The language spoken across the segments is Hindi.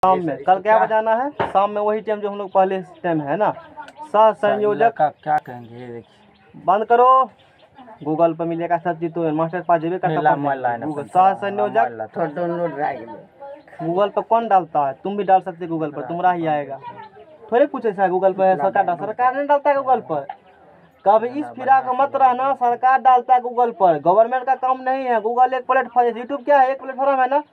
शाम में, कल क्या बजाना है? शाम में वही टाइम जो हम लोग पहले टाइम है ना। सहसंयोजक का क्या कहेंगे ये देखिए। बंद करो, गूगल पर मिलेगा सब चीज, तो मास्टर पास जेबे करता गूगल सहसंयोजक तो डाउनलोड गूगल पर कौन डालता है? तुम भी डाल सकते हो गूगल पर, तुम्हारा ही आएगा। थोड़े कुछ ऐसा है गूगल पर सरकार नहीं डालता है गूगल पर। कभी इस फिरा को मत रहना, सरकार डालता है गूगल पर, गवर्नमेंट का काम नहीं है। गूगल एक प्लेटफॉर्म, यूट्यूब क्या है? एक प्लेटफॉर्म है ना,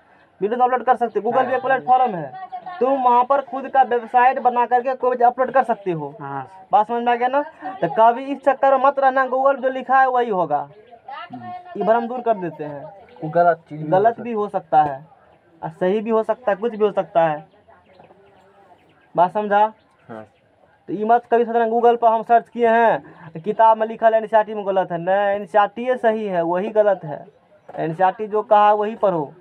वीडियो अपलोड कर सकते हो। गूगल भी एक प्लेटफॉर्म है, तुम वहाँ पर खुद का वेबसाइट बना करके कोई अपलोड कर सकते हो। बात समझ में आ गया ना? तो कभी इस चक्कर में मत रहना, गूगल जो लिखा है वही होगा। ये भ्रम दूर कर देते हैं। गलत भी हो सकता है और सही भी हो सकता है, कुछ भी हो सकता है। बात समझा? तो ये मत कभी सोचना गूगल पर हम सर्च किए हैं, किताब में लिखा है एनसीईआरटी में गलत है। नहीं, एनसीईआरटी सही है, वही गलत है। एनसीईआरटी जो कहा वही पढ़ो।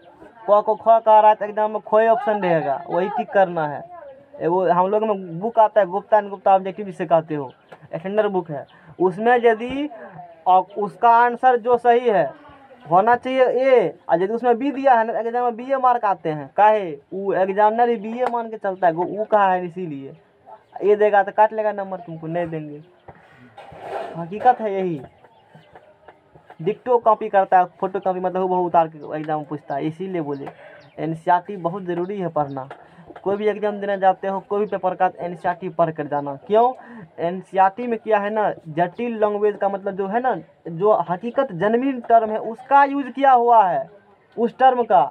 क को ख कह रहा है तो एग्जाम में खोए ऑप्शन रहेगा, वही टिक करना है। वो हम लोग में बुक आता है गुप्ता एंड गुप्ता ऑब्जेक्टिव जिसे कहते हो, एक्सटेंडर बुक है। उसमें यदि उसका आंसर जो सही है होना चाहिए ए, और यदि उसमें बी दिया है ना एग्जाम में बी मार्क आते हैं। काहे? वो एग्जामिनर ही बी मान के चलता है, वो कहा है इसीलिए। ये देगा तो काट लेगा नंबर, तुमको नहीं देंगे। हकीकत है यही। डिक्टो कॉपी करता है, फोटो कॉपी मतलब वो उतार के एग्जाम में पूछता है। इसीलिए बोले एनसीईआरटी बहुत ज़रूरी है पढ़ना। कोई भी एग्जाम देने जाते हो, कोई भी पेपर का, एनसीईआरटी पढ़ कर जाना। क्यों? एनसीईआरटी में क्या है ना, जटिल लैंग्वेज का मतलब जो है ना, जो हकीकत जन्मी टर्म है उसका यूज किया हुआ है, उस टर्म का।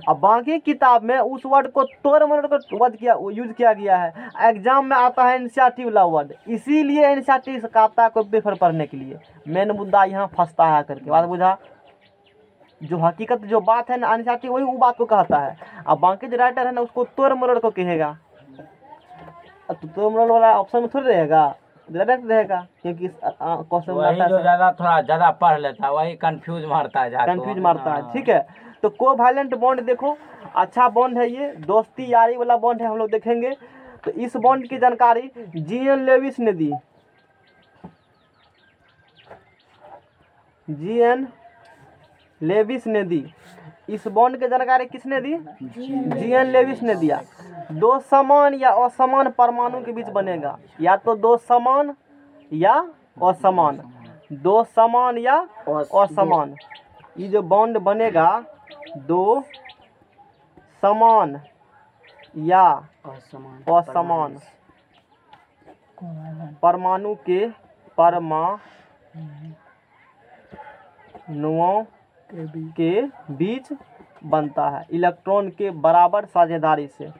अब बाकी किताब में उस वर्ड को तोड़ मरोड़ कर वर्ड किया यूज किया गया है। एग्जाम में आता है एनसीईआरटी वाला वर्ड, इसीलिए एनसीईआरटी कहता है कोई पेपर पढ़ने के लिए। मेन मुद्दा यहाँ फंसता है करके। बात बुझा? जो हकीकत जो बात है ना, एनसीईआरटी वही वो बात को कहता है। अब बाकी जो राइटर है ना उसको तोड़ मरोड़ को कहेगा। तो तोड़ मरोड़ वाला ऑप्शन में थोड़ी रहेगा, डायरेक्ट रहेगा, क्योंकि क्वेश्चन वही जो ज्यादा थोड़ा ज्यादा पढ़ लेता है वही कंफ्यूज मारता है, कंफ्यूज मारता है। ठीक है, तो कोवैलेंट बॉन्ड देखो, अच्छा बॉन्ड है ये, दोस्ती यारी वाला बॉन्ड है, हम लोग देखेंगे। तो इस बॉन्ड की जानकारी जीएन लेविस ने दी। जीएन लेविस ने दी। इस बॉन्ड की जानकारी किसने दी? जीएन लेविस ने दिया। दो समान या असमान परमाणु के बीच बनेगा, या तो दो समान या असमान, दो समान या असमान। ये जो बॉन्ड बनेगा दो समान या असमान परमाणु के परमाणुओं के बीच बनता है इलेक्ट्रॉन के बराबर साझेदारी से।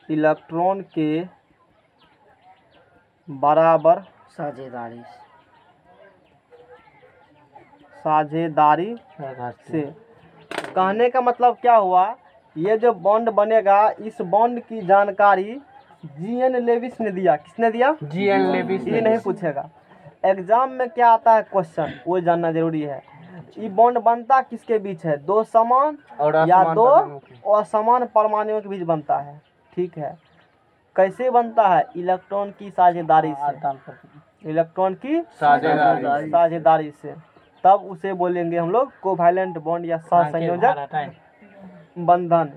इलेक्ट्रॉन के बराबर साझेदारी से। कहने का मतलब क्या हुआ? ये जो बॉन्ड बनेगा, इस बॉन्ड की जानकारी जीएन लेविस ने दिया। किसने दिया? GN Lewis. ये नहीं पूछेगा एग्जाम में क्या आता है क्वेश्चन, वो जानना जरूरी है। ये बॉन्ड बनता किसके बीच है? दो समान या दो असमान परमाणुओं के बीच बनता है। ठीक है, कैसे बनता है? इलेक्ट्रॉन की साझेदारी से। इलेक्ट्रॉन की साझेदारी से, तब उसे बोलेंगे हम लोग कोवैलेंट बॉन्ड या सहसंयोजक बंधन।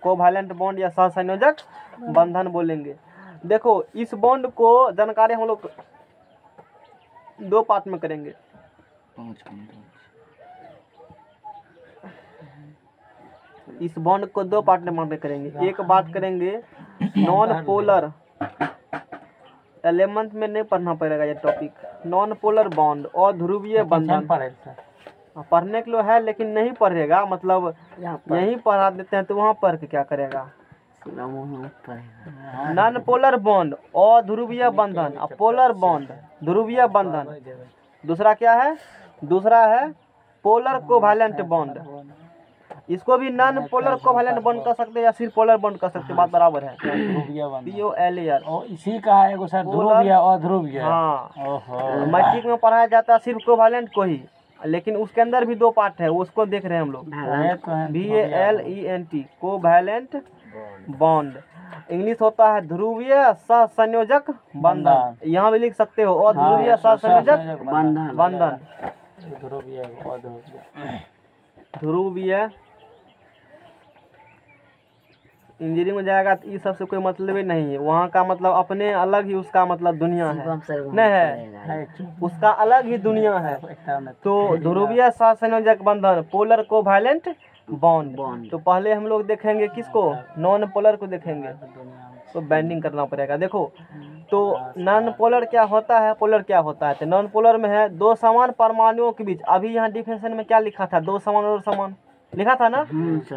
कोवैलेंट बॉन्ड या सहसंयोजक बंधन बोलेंगे। देखो, इस बॉन्ड को जानकारी हम लोग दो पार्ट में करेंगे। इस बॉन्ड को दो पार्ट में करेंगे। एक बात करेंगे नॉन पोलर, 11th में नहीं पढ़ना पड़ेगा ये टॉपिक। नॉन पोलर बॉन्ड और ध्रुवीय बंधन पढ़ने के लिए है, लेकिन नहीं पढ़ेगा, मतलब यहीं पढ़ा देते हैं तो वहाँ पढ़ के क्या करेगा? नॉन पोलर बॉन्ड और ध्रुवीय बंधन, पोलर बॉन्ड ध्रुवीय बंधन। दूसरा क्या है? दूसरा है पोलर कोवैलेंट बॉन्ड। इसको भी नॉन पोलर कोवैलेंट बॉन्ड कर सकते हैं या सिर्फ पोलर बॉन्ड कर सकते हैं, बात बराबर है। POLAR इसी का है एगो सर, ध्रुवीय और ध्रुवीय। हाँ, मैट्रिक में पढ़ाया जाता है सिर्फ कोवैलेंट को ही, लेकिन उसके अंदर भी दो पार्ट है, उसको देख रहे हैं हम लोग। VALENT covalent bond. इंग्लिश होता है ध्रुवीय सहसंयोजक बंधन, यहाँ भी लिख सकते हो, और ध्रुवीय सहसंयोजक बंधन। ध्रुवीय इंजीनियरिंग में जाएगा तो ये सबसे कोई मतलब ही नहीं है। वहाँ का मतलब अपने अलग ही उसका मतलब दुनिया है, नहीं है, उसका अलग ही दुनिया है। तो ध्रुवीय सहसंयोजक बंधन, पोलर कोवैलेंट बॉन्ड। तो पहले हम लोग देखेंगे किसको, नॉन पोलर को देखेंगे, तो बैंडिंग करना पड़ेगा। देखो तो नॉन पोलर क्या होता है, पोलर क्या होता है। तो नॉन पोलर में है दो समान परमाणुओं के बीच, अभी यहाँ डिफिनेशन में क्या लिखा था, दो समान और समान लिखा था ना,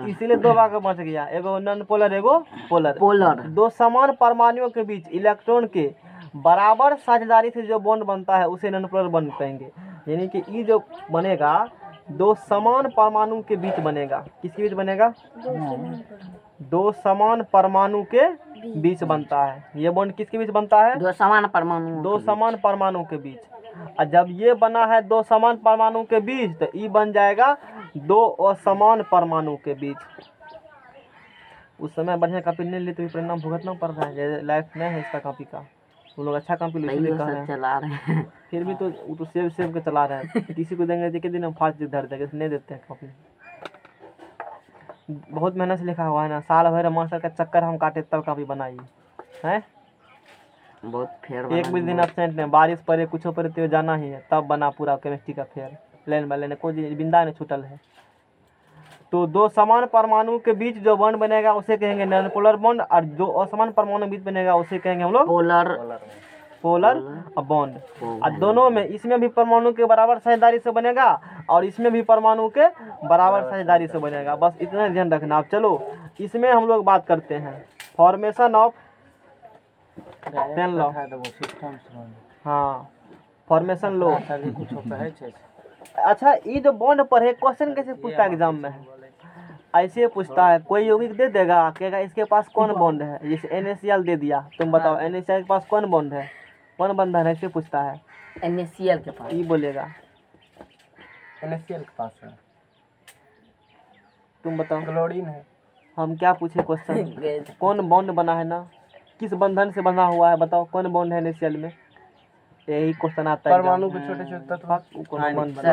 इसीलिए दो भाग में बच गया, एगो नॉन पोलर एगो पोलर। दो समान परमाणुओं के बीच इलेक्ट्रॉन के बराबर साझेदारी से जो बॉन्ड बनता है उसे नॉन पोलर बॉन्ड कहेंगे। यानी कि ये जो बनेगा दो समान परमाणु के बीच बनेगा, किसके बीच बनेगा, दो समान परमाणु के बीच बनता है। ये बॉन्ड किसके बीच बनता है, दो समान परमाणु के बीच। और जब ये बना है दो समान परमाणु के बीच, तो ये बन जाएगा दो असमान परमाणु के बीच। उस समय बढ़िया कॉपी नहीं लेते, परिणाम भुगतना पड़ रहा है, लाइफ नहीं है इसका कॉपी का। वो लोग अच्छा कॉपी चला रहे हैं, फिर भी तो वो तो सेव के चला रहे हैं। किसी को देंगे एक दिन हम फास्ट धर देंगे, नहीं देते हैं कॉपी। बहुत मेहनत से लिखा हुआ है ना, साल भर मास्टर का चक्कर हम काटे तब कॉपी बनाई है। बहुत फेयर, एक भी दिन एब्सेंट नहीं, बारिश पड़े कुछ पड़े तो जाना ही है, तब बना पूरा केमिस्ट्री का फेयर, लाइन बाय लाइन, कोई बिंदा नहीं छूटल है। तो दो समान परमाणु के बीच जो बॉन्ड बनेगा उसे कहेंगे नॉन पोलर बॉन्ड, और जो असमान परमाणु के बीच बनेगा उसे कहेंगे हम लोग पोलर बॉन्ड। और दोनों में, इसमें भी परमाणु के बराबर साझेदारी से बनेगा और इसमें भी परमाणु के बराबर साझेदारी से बनेगा। बस इतना ध्यान रखना। अब चलो इसमें हम लोग बात करते हैं फॉर्मेशन ऑफ पेन लॉ। हाँ, फॉर्मेशन लॉ। अच्छा, ये जो बॉन्ड पर है, क्वेश्चन कैसे पूछता है एग्जाम में, ऐसे पूछता है, कोई यौगिक दे देगा, कहेगा इसके पास कौन बॉन्ड है, जैसे NaCl दे दिया, तुम बताओ NaCl के पास कौन बॉन्ड है, कौन बंधन है, ऐसे पूछता है। NaCl के पास, ये बोलेगा NaCl के पास है, तुम बताओ क्लोरीन है। हम क्या पूछे क्वेश्चन, कौन बॉन्ड बना है ना, किस बंधन से बना हुआ है, बताओ कौन बॉन्ड है NaCl में, यही क्वेश्चन आता है। परमाणु के छोटे छोटे तत्व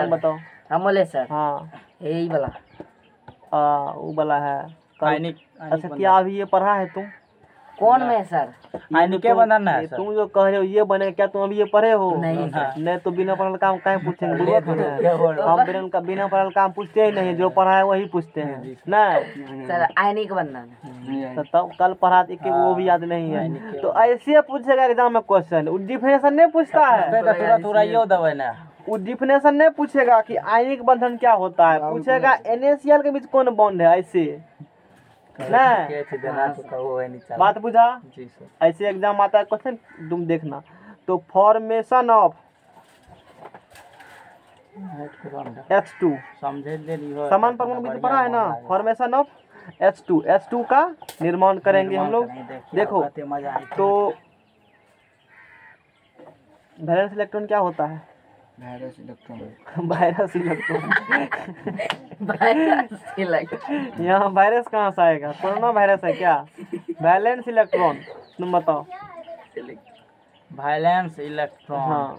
बताओ, हम बोले सर। हाँ, यही वाला, वो वाला है। अच्छा, क्या अभी ये पढ़ा है तुम, कौन में सर, आयनिक बंधन है। तुम जो कह रहे हो ये बने, क्या तुम अभी ये पढ़े हो? नहीं तो बिना पढ़ल काम काहे पूछेंगे, हम बिना पढ़ल काम पूछते ही नहीं, जो पढ़ा है वही पूछते हैं। नहीं सर, आयनिक बंधन तो कल पढ़ा कि वो भी याद नहीं है, तो ऐसे पूछेगा एग्जाम में क्वेश्चन। वो डिफिनेशन नहीं पूछता है, वो डिफिनेशन नहीं पूछेगा कि आयनिक बंधन क्या होता है, पूछेगा NaCl के बीच कौन बॉन्ड है, ऐसे नहीं। बात बुझा? ऐसे एग्जाम आता है क्वेश्चन, तुम देखना। तो फॉर्मेशन ऑफ H2, समान परमाणु बीच पढ़ा है ना, फॉर्मेशन ऑफ H2 का निर्माण करेंगे हम लोग। देखो तो वैलेंस इलेक्ट्रॉन क्या होता है, वायरस इलेक्ट्रॉन यहाँ वायरस कहाँ से आएगा, कोरोना वायरस है क्या? वैलेंस इलेक्ट्रॉन, तुम बताओ। वैलेंस इलेक्ट्रॉन, हाँ,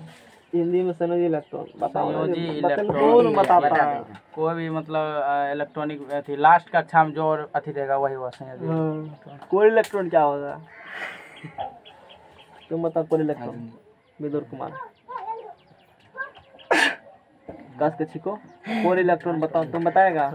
हिंदी में संयोजी इलेक्ट्रॉन, संयोजी इलेक्ट्रॉन बताता है। कोई भी मतलब इलेक्ट्रॉनिक अथी लास्ट कक्षा में जो अथी रहेगा वही हुआ संयोजी। कोर इलेक्ट्रॉन क्या होगा, तुम बताओ। कोर इलेक्ट्रॉन, विदुर कुमार कस के छिको, कोर इलेक्ट्रॉन बताओ, तुम बताएगा?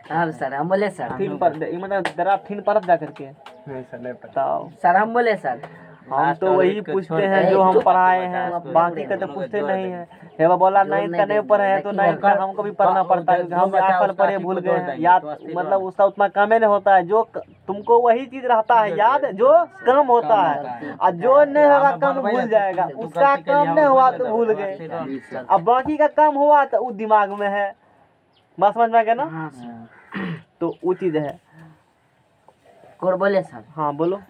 हाँ सर, हम बोले सर, थीन पर मतलब जरा थीन पर जा करके। नहीं सर, नहीं बताओ सर, हम बोले सर, हम तो वही पूछते हैं जो हम पढ़ाए हैं, बाकी का तो पूछते नहीं है। हेवा बोला नाइन्थ का नहीं पढ़े हैं, तो नाइन्थ का हमको भी पढ़ना पड़ता है, हम 8 साल पढ़े भूल गए हैं, याद मतलब उसका उतना कम नहीं होता है। जो तुमको वही चीज रहता है याद जो कम होता है, और जो नहीं होगा कम भूल जाएगा, उसका कम नहीं हुआ तो भूल गए, अब बाकी का कम हुआ तो वो दिमाग में है। बस समझ में आ गया ना? तो वो चीज है। और बोले सर? हाँ बोलो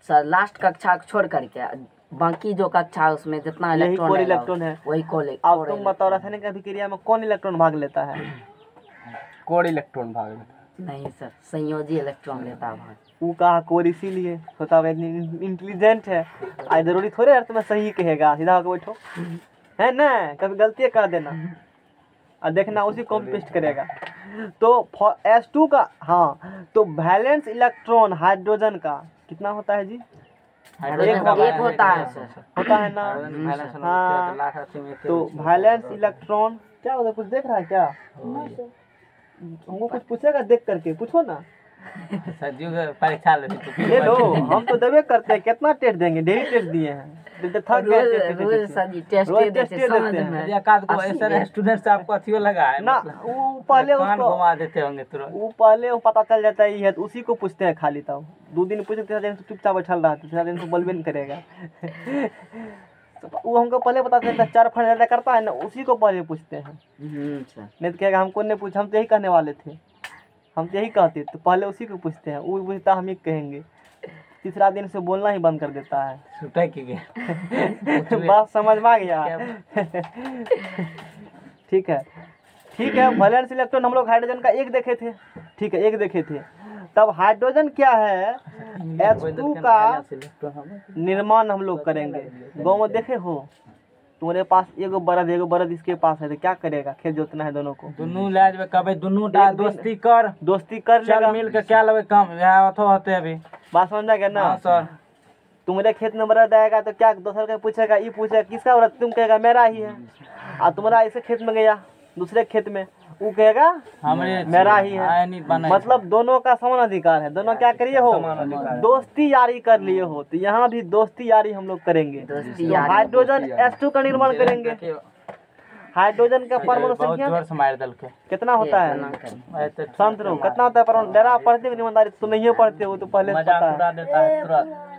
सर। लास्ट कक्षा छोड़ करके बाकी जो कक्षा है उसमें जितना इलेक्ट्रॉन है वही कोर। अब तुम बताओ रासायनिक अभिक्रिया में कौन इलेक्ट्रॉन भाग लेता है? कोर इलेक्ट्रॉन भाग लेता है। नहीं सर, संयोजी इलेक्ट्रॉन लेता है भाग। वो कहा कोर इसीलिए होता है, इंटेलिजेंट है। आज जरूरी थोड़े है तुम्हें सही कहेगा, सीधा होकर बैठो है ना, कभी गलती कर देना और देखना उसी कॉपी पेस्ट करेगा। तो H2 का, हाँ, तो वैलेंस इलेक्ट्रॉन हाइड्रोजन का कितना होता है जी? एक होता है सर। होता है ना? हाँ, तो वैलेंस इलेक्ट्रॉन क्या होता है? कुछ देख रहा है क्या? हमको कुछ पूछेगा देख करके, पूछो ना। परीक्षा ले लो, हम तो देवे करते हैं। कितना टेस्ट देंगे? डेली टेस्ट दिए हैं, थक गए रोज सर जी टेस्ट रोज देते टेस्ट समझ देते हैं। में। एकाध को ऐसा स्टूडेंट से आपको अच्छी लगा है ना, वो पहले कान उसको घुमा देते होंगे तुरंत। वो पहले वो पता चल जाता है ये है, तो उसी को पूछते हैं खाली। तब 2 दिन पूछे, तीसरा दिन चुपचाप बैठल रहा, तीसरा दिन तो बोलबे नहीं करेगा। तो वो हमको पहले पता चलता है, 4 फंड ज्यादा करता है ना, उसी को पहले पूछते हैं। सर। नहीं तो कहेगा हमको नहीं पूछ, हम तो यही कहने वाले थे, हम तो यही कहते, तो पहले उसी को पूछते हैं। वो पूछता हम ही कहेंगे, तीसरा दिन से बोलना ही बंद कर देता है। छूटा की गया बात समझ में आ गया? ठीक है, ठीक है। वैलेंस इलेक्ट्रॉन हम लोग हाइड्रोजन का एक देखे थे, ठीक है, एक देखे थे। तब हाइड्रोजन क्या है? H2 का निर्माण हम लोग करेंगे। गाँव में देखे हो, तुम्हारे पास एगो बरद इसके पास है, तो क्या करेगा? खेत जोतना है दोनों को, दुनू ले जबे कबे दुनू दा दोस्ती कर लेगा, चल मिल के क्या लेबे काम यह अथो होते अभी। बात समझ में आ गया ना? हाँ सर। तुम्हारे खेत में बरद आएगा तो क्या दूसरे का पूछेगा? ये पूछेगा किसका बरद? तुम कहेगा मेरा ही है। और तुम्हारा ऐसे खेत में गया, दूसरे खेत में, वो कहेगा हमरे मेरा ही है। मतलब दोनों का समान अधिकार है। दोनों क्या करिए हो? दोस्ती यारी कर लिए हो। तो यहाँ भी दोस्ती यारी हम लोग करेंगे। तो हाइड्रोजन H2 का निर्माण करेंगे। हाइड्रोजन का परमाणु संख्या कितना होता है? शांत रहो, कितना होता है परमाणु? डरा पढ़ते हो ईमानदारी तो नहीं पढ़ते हो, तो पहले से पता है।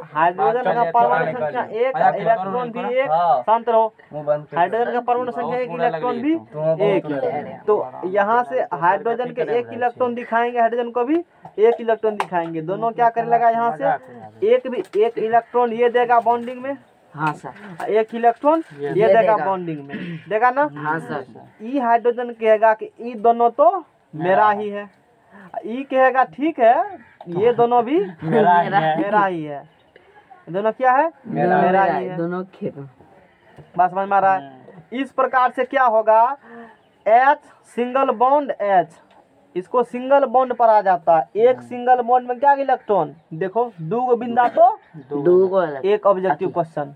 हाइड्रोजन का परमाणु संख्या 1, इलेक्ट्रॉन भी 1। शांत रहो। हाइड्रोजन का परमाणु संख्या 1, इलेक्ट्रॉन भी 1। तो यहाँ से हाइड्रोजन के 1 इलेक्ट्रॉन दिखाएंगे, हाइड्रोजन को भी 1 इलेक्ट्रॉन दिखाएंगे। दोनों क्या कर लगा? यहाँ से एक इलेक्ट्रॉन ये देगा बॉन्डिंग में। हाँ सर। 1 इलेक्ट्रॉन ये देगा बॉन्डिंग में, देगा ना? हाँ सर। ई हाइड्रोजन कहेगा कि ई दोनों तो मेरा ही है। ई कहेगा ठीक है, ये दोनों भी मेरा ही है। दोनों क्या है? मेरा ही है। दोनों खेत में। बात समझ में आ रहा है? इस प्रकार से क्या होगा? H सिंगल बॉन्ड H, इसको सिंगल बॉन्ड पर आ जाता है। एक सिंगल बॉन्ड में क्या इलेक्ट्रॉन? देखो, 2 बिंदा तो 2 एक ऑब्जेक्टिव क्वेश्चन,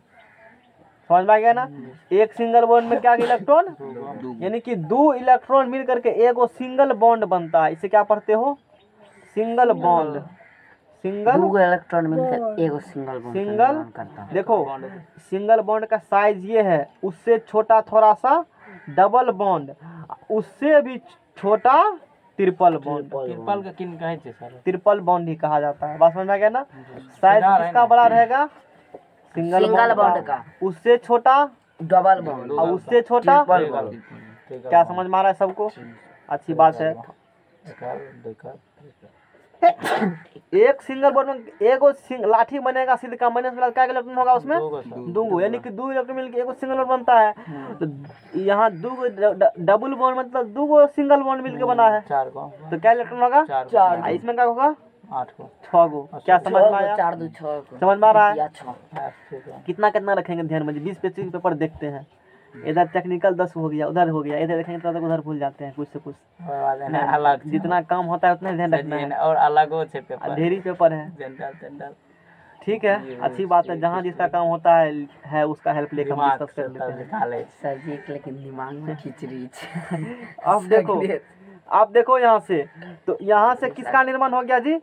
समझ में आ गया ना? एक सिंगल बॉन्ड में क्या इलेक्ट्रॉन, यानी कि 2 इलेक्ट्रॉन मिल करके एगो सिंगल बॉन्ड बनता है। इसे क्या पढ़ते हो? Single bond. सिंगल 2 इलेक्ट्रॉन मिलकर एगो सिंगल बॉन्ड सिंगल करता है। देखो, सिंगल बॉन्ड का साइज ये है, उससे छोटा थोड़ा सा डबल बॉन्ड, उससे भी छोटा ट्रिपल बॉन्ड। ट्रिपल का किन कहे छे सर? ट्रिपल बॉन्ड ही कहा जाता है। बात समझ में आ गया ना? साइज किसका बड़ा रहेगा? सिंगल बॉन्ड का। उससे छोटा डबल बॉन्ड और उससे छोटा। Triple bond. क्या समझ में आ रहा है सबको? अच्छी बात है। एक सिंगल बॉन्ड में एगो लाठी बनेगा, सीधे का माइनस वाला क्या इलेक्ट्रॉन होगा उसमें? 2, यानी कि 2 इलेक्ट्रॉन मिलकर एगो सिंगल बॉन्ड बनता है। तो यहाँ 2 डबल बॉन्ड मतलब 2 सिंगल बॉन्ड मिलकर बना है। 4 को तो क्या इलेक्ट्रॉन होगा? 4। इसमें क्या होगा? 8 को 6 गो। क्या समझ में आया? 4 2 6 समझ में आ रहा है? 6। कितना कितना रखेंगे ध्यान में? 20-25 पेपर देखते हैं। इधर टेक्निकल 10 हो गया, उधर हो गया, इधर देखेंगे तो उधर भूल जाते हैं कुछ से कुछ। अलग जितना काम होता है उतना ही ध्यान रखना है। और अलगो छे पेपर, ढेरी पेपर है। जनरल ठीक है, अच्छी बात है। जहाँ जिसका काम होता है उसका हेल्प लेकर हम डिस्कस कर लेते हैं। सर जी लेकिन दिमाग में खिचड़ी अब देखो यहाँ से, तो यहाँ से किसका निर्माण हो गया जी?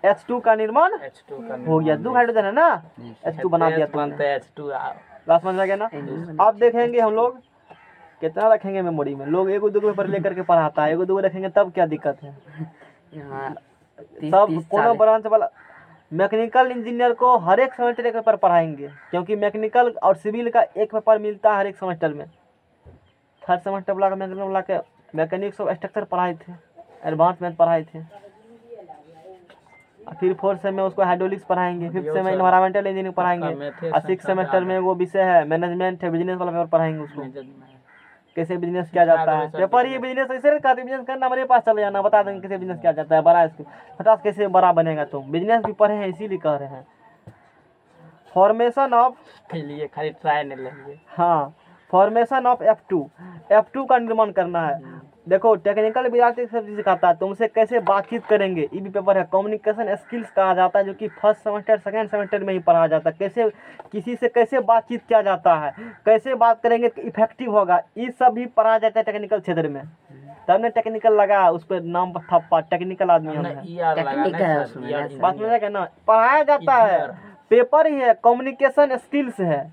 H2 का निर्माण हो गया। 2 हाइड्रोजन है ना, H2 बना दिया तुमने। H2 बात समझ आ गया ना? अब देखेंगे हम लोग कितना रखेंगे मेमोरी में। लोग 1-2 पेपर लेकर के पढ़ाता है, 1-2 रखेंगे तब क्या दिक्कत है? सब कोनो ब्रांच वाला मैकेनिकल इंजीनियर को हर एक सेमेस्टर एक पेपर पढ़ाएंगे, क्योंकि मैकेनिकल और सिविल का एक पेपर मिलता है हर एक सेमेस्टर में। थर्ड सेमेस्टर वाला के मैकेनिक्स ऑफ स्ट्रक्चर पढ़ाए थे, एडवांस मैथ पढ़ाए थे। फिर 4th सेम में उसको हाइड्रोलिक्स पढ़ाएंगे, 5th सेम में एनवायरमेंटल इंजीनियरिंग पढ़ाएंगे, और 6th सेमेस्टर में वो विषय है मैनेजमेंट है, बिजनेस वाला पेपर पढ़ाएंगे उसको, कैसे बिजनेस किया जाता है। पेपर ये बिजनेस ऐसे कहते बिजनेस करना, मेरे पास चले जाना, बता देंगे कैसे बिजनेस किया जाता है। बड़ा इसको फटास कैसे बड़ा बनेगा। तुम बिजनेस भी पढ़े हैं इसीलिए कह रहे हैं। फॉर्मेशन ऑफ खाली ट्राई नहीं लेंगे। हाँ, फॉर्मेशन ऑफ F2 का निर्माण करना है। देखो टेक्निकल विद्यार्थी सब चीज सिखाता है, तुमसे कैसे बातचीत करेंगे, ये भी पेपर है। कम्युनिकेशन स्किल्स कहा जाता है, जो कि फर्स्ट सेमेस्टर सेकंड सेमेस्टर में ही पढ़ाया जाता है। कैसे किसी से कैसे बातचीत किया जाता है, कैसे बात करेंगे तो इफेक्टिव होगा, ये सब भी पढ़ाया जाता है टेक्निकल क्षेत्र में। तब ने टेक्निकल लगा, उस पर नाम पर थप्पा, टेक्निकल आदमी हम हैं। टेक्निकल है उसमें। बात समझ क्या ना, पढ़ाया जाता है, पेपर ही है, कम्युनिकेशन स्किल्स है।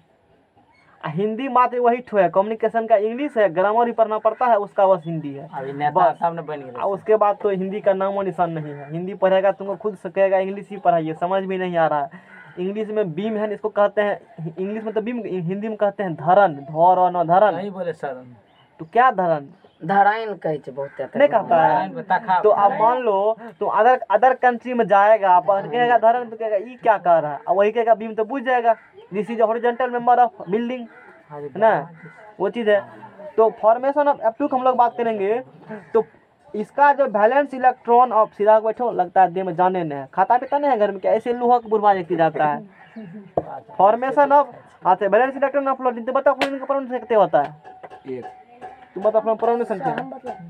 हिंदी मात्र वही ठो है, कम्युनिकेशन का इंग्लिश है, ग्रामर ही पढ़ना पड़ता है, उसका बस हिंदी है। अभी नेता सामने बन गए। उसके बाद तो हिंदी का नामो निशान नहीं है। हिंदी पढ़ेगा तुमको खुद से कहेगा इंग्लिश ही पढ़ाइए, समझ भी नहीं आ रहा है। इंग्लिश में बीम है, इसको कहते हैं, इंग्लिश में तो बीम, हिंदी में कहते हैं धरन, धौरन धरन। नहीं बोले सर, तो क्या धरन धराइन कहे छे बहुत नहीं कहता है। तो अब मान लो तो अदर कंट्री में जाएगा, अपन कहेगा धरन, तो कहेगा ये क्या कह रहा है, अब वही कहेगा बीम, तो बुझ जाएगा this is horizontal member of building, है ना, वो चीज़ है। तो फॉर्मेशन ऑफ एफ हम लोग बात करेंगे। तो इसका जो वैलेंस इलेक्ट्रॉन ऑफ, सीधा बैठो लगता है देह में जाने नहीं है, खाता पीता नहीं है घर में, क्या ऐसे लोहा का बुरबा की जाता है। फॉर्मेशन ऑफ, हाँ से वैलेंस इलेक्ट्रॉन ऑफ फ्लोरीन, तो बताओ फ्लोरीन का परमाणु कितने होता है, तुम बताओ अपना परमाणु संख्या,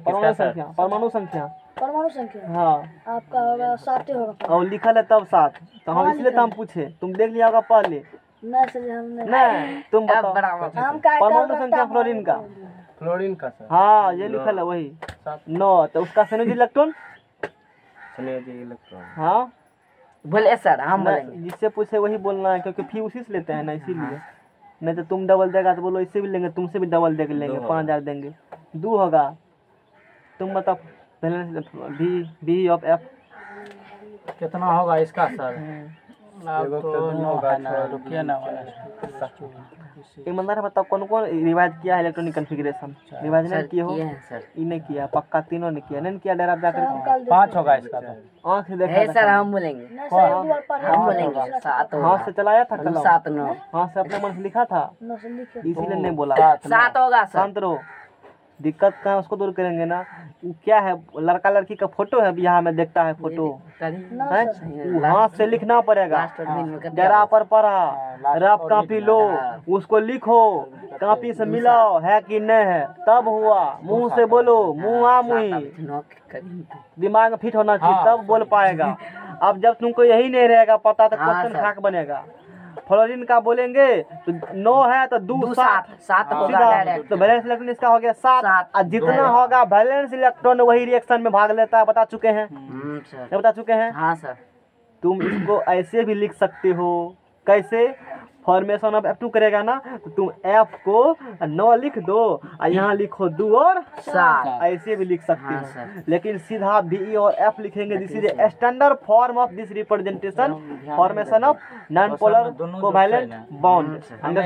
परमाणु संख्या, परमाणु संख्या, परमाणु संख्या हाँ आपका होगा 7 होगा। और लिखल है तब 7, तो हम इसलिए तो हम पूछे, तुम देख लिया होगा पहले नहीं सर हमने नहीं, तुम बताओ हम क्या परमाणु संख्या फ्लोरीन का। फ्लोरीन का सर, हाँ ये लिखल है वही 9, तो उसका संयोजी इलेक्ट्रॉन, संयोजी इलेक्ट्रॉन। हाँ बोले सर हम बोलेंगे। जिससे पूछे वही बोलना है, क्योंकि फी उसी से लेते हैं ना, इसीलिए। नहीं तो तुम डबल देगा तो बोलो इससे भी लेंगे, तुमसे भी डबल दे के लेंगे, 5000 देंगे, 2 होगा। तुम बताओ बी ऑफ एफ कितना होगा इसका सर? अब तो होगा ना, रुकिए ना, ईमानदार बताओ कौन कौन रिवाइज किया है इलेक्ट्रॉनिक कॉन्फ़िगरेशन? रिवाइज नहीं किए हो? किए हैं सर। ये नहीं किया, पक्का तीनों ने किया, नहीं किया डेरा जाकर 5 होगा इसका तो। आँख से देखा है था। सर हम बोलेंगे, नहीं सर एक बार पढ़ा हम बोलेंगे 7 हाथ होगा, से चलाया था कलम, 7 9 हाथ से अपने मन से लिखा था, न से लिखे इसीलिए नहीं बोला। 7 होगा सर। शांत रहो, दिक्कत का है उसको दूर करेंगे ना। वो क्या है, लड़का लड़की का फोटो है, बिहार में देखता है फोटो है, वो हाथ से लिखना पड़ेगा। डेरा पर पढ़ा, रफ कॉपी लो, उसको लिखो, कॉपी से मिलाओ है कि नहीं है, तब हुआ। मुंह से बोलो, मुंह आ मुंह, दिमाग में फिट होना चाहिए, तब बोल पाएगा। अब जब तुमको यही नहीं रहेगा पता, तो क्वेश्चन खाक बनेगा। फ्लोरीन का बोलेंगे तो 9 है तो 2 7 होगा डायरेक्ट। तो वैलेंस इलेक्ट्रॉन इसका हो गया 7, सात। और जितना होगा वैलेंस इलेक्ट्रॉन वही रिएक्शन में भाग लेता है, बता चुके हैं, सर। ये बता चुके हैं। हाँ सर। तुम इसको ऐसे भी लिख सकते हो, कैसे, फॉर्मेशन ऑफ F2 करेगा ना, तो तुम F को 9 लिख दो और यहाँ लिखो 2 और 7, ऐसे भी लिख सकते हाँ, हो। सर। लेकिन सीधा BE और F लिखेंगे, this is standard form of this representation, formation of non polar covalent bond.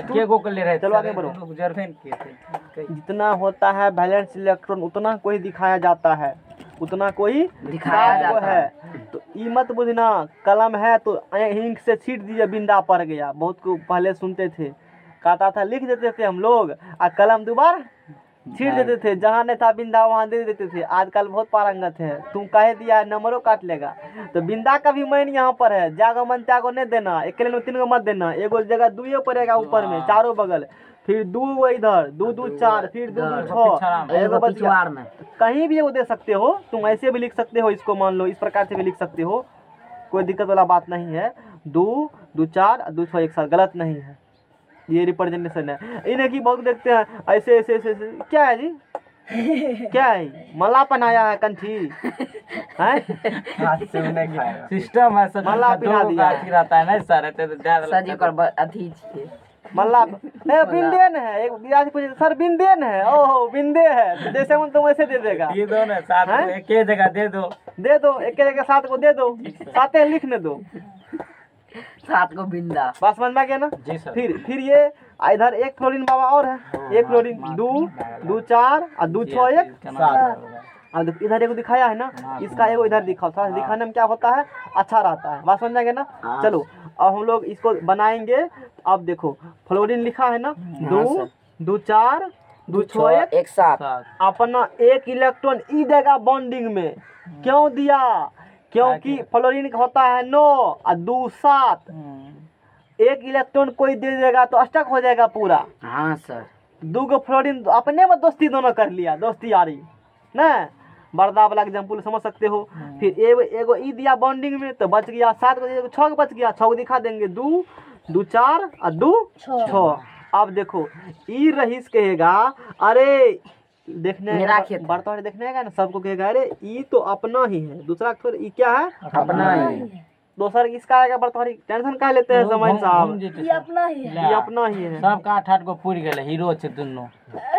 के गो कर ले रहे थे, चलो आगे बढ़ो। ऑब्जर्वेशन किए थे। जितना होता है वैलेंस इलेक्ट्रॉन उतना कोई दिखाया जाता है, उतना कोई दिखाया साफ जाता है। तो ई मत बुझना कलम है तो इंक से छीट दीजिए बिंदा पड़ गया। बहुत को पहले सुनते थे, कहता था लिख देते थे हम लोग और कलम दोबारा छीट देते थे, जहाँ नहीं था बिंदा वहाँ दे देते थे। आजकल बहुत पारंगत है, तुम कहे दिया नंबरों काट लेगा। तो बिंदा का भी मैन यहाँ पर है, जागो मन त्यागो नहीं देना, अकेले में 3 गो मत देना, एगो जगह 2 पड़ेगा ऊपर में चारों बगल, फिर 2 इधर 2 2 4, फिर 2 2 6, एगो बच गया। में कहीं भी वो दे सकते हो, तुम ऐसे भी लिख सकते हो, इसको मान लो इस प्रकार से भी लिख सकते हो, कोई दिक्कत वाला बात नहीं है। 2 2 4 2 6 एक साथ गलत नहीं है, ये रिप्रेजेंटेशन है। इन्हें की बहुत देखते हैं ऐसे ऐसे ऐसे, ऐसे। क्या है जी, क्या है, मला पहनाया है कंठी है, सिस्टम है सर, मल्ला पिला दिया रहता है ना सर, सर जी कर अथी छे मल्ला नहीं बिंदेन है। एक विद्यार्थी पूछे सर बिंदेन है, ओहो बिंदे है, तो जैसे मन तुम ऐसे दे देगा, ये दो ना साथ हैं? में एक ही जगह दे दो, एक जगह 7 को दे दो, 7 लिखने दो, 7 को बिंदा। बात समझ में आ गया ना। जी सर। फिर ये इधर एक फ्लोरीन बाबा और है, एक फ्लोरीन 2 2 4 और 2 6 1 7। अब देखो इधर एगो दिखाया है ना, इसका एगो इधर दिखाओ, थोड़ा दिखाने में क्या होता है, अच्छा रहता है। बात समझ जाएंगे ना। चलो अब हम लोग इसको बनाएंगे। अब देखो फ्लोरीन लिखा है ना, 2 2 4 2 6 1 एक साथ। अपना 1 इलेक्ट्रॉन ई देगा बॉन्डिंग में। क्यों दिया, क्योंकि फ्लोरीन होता है 9 और 2 7, 1 इलेक्ट्रॉन कोई दे देगा तो स्टक हो जाएगा पूरा। हाँ सर। 2 गो फ्लोरीन अपने में दोस्ती दोनों कर लिया, दोस्ती यारी, ना। बर्दा वाला एग्जाम्पल समझ सकते हो। फिर एगो ई दिया बॉन्डिंग में तो बच गया 7 को, 6 बच गया, 6 को दिखा देंगे 2 2 4 और 2 6। अब देखो ई रहीस कहेगा अरे देखने मेरा खेत बर्तन वाले देखने आएगा ना, सबको कहेगा अरे ई तो अपना ही है, दूसरा थोड़ा ई क्या है अपना ही दोसर इसका आएगा बर्तन, टेंशन काहे लेते हैं समय साहब, ये अपना ही है। ये अपना ही है। सब का 8 को पूरी गेले, हीरो छे दुनो।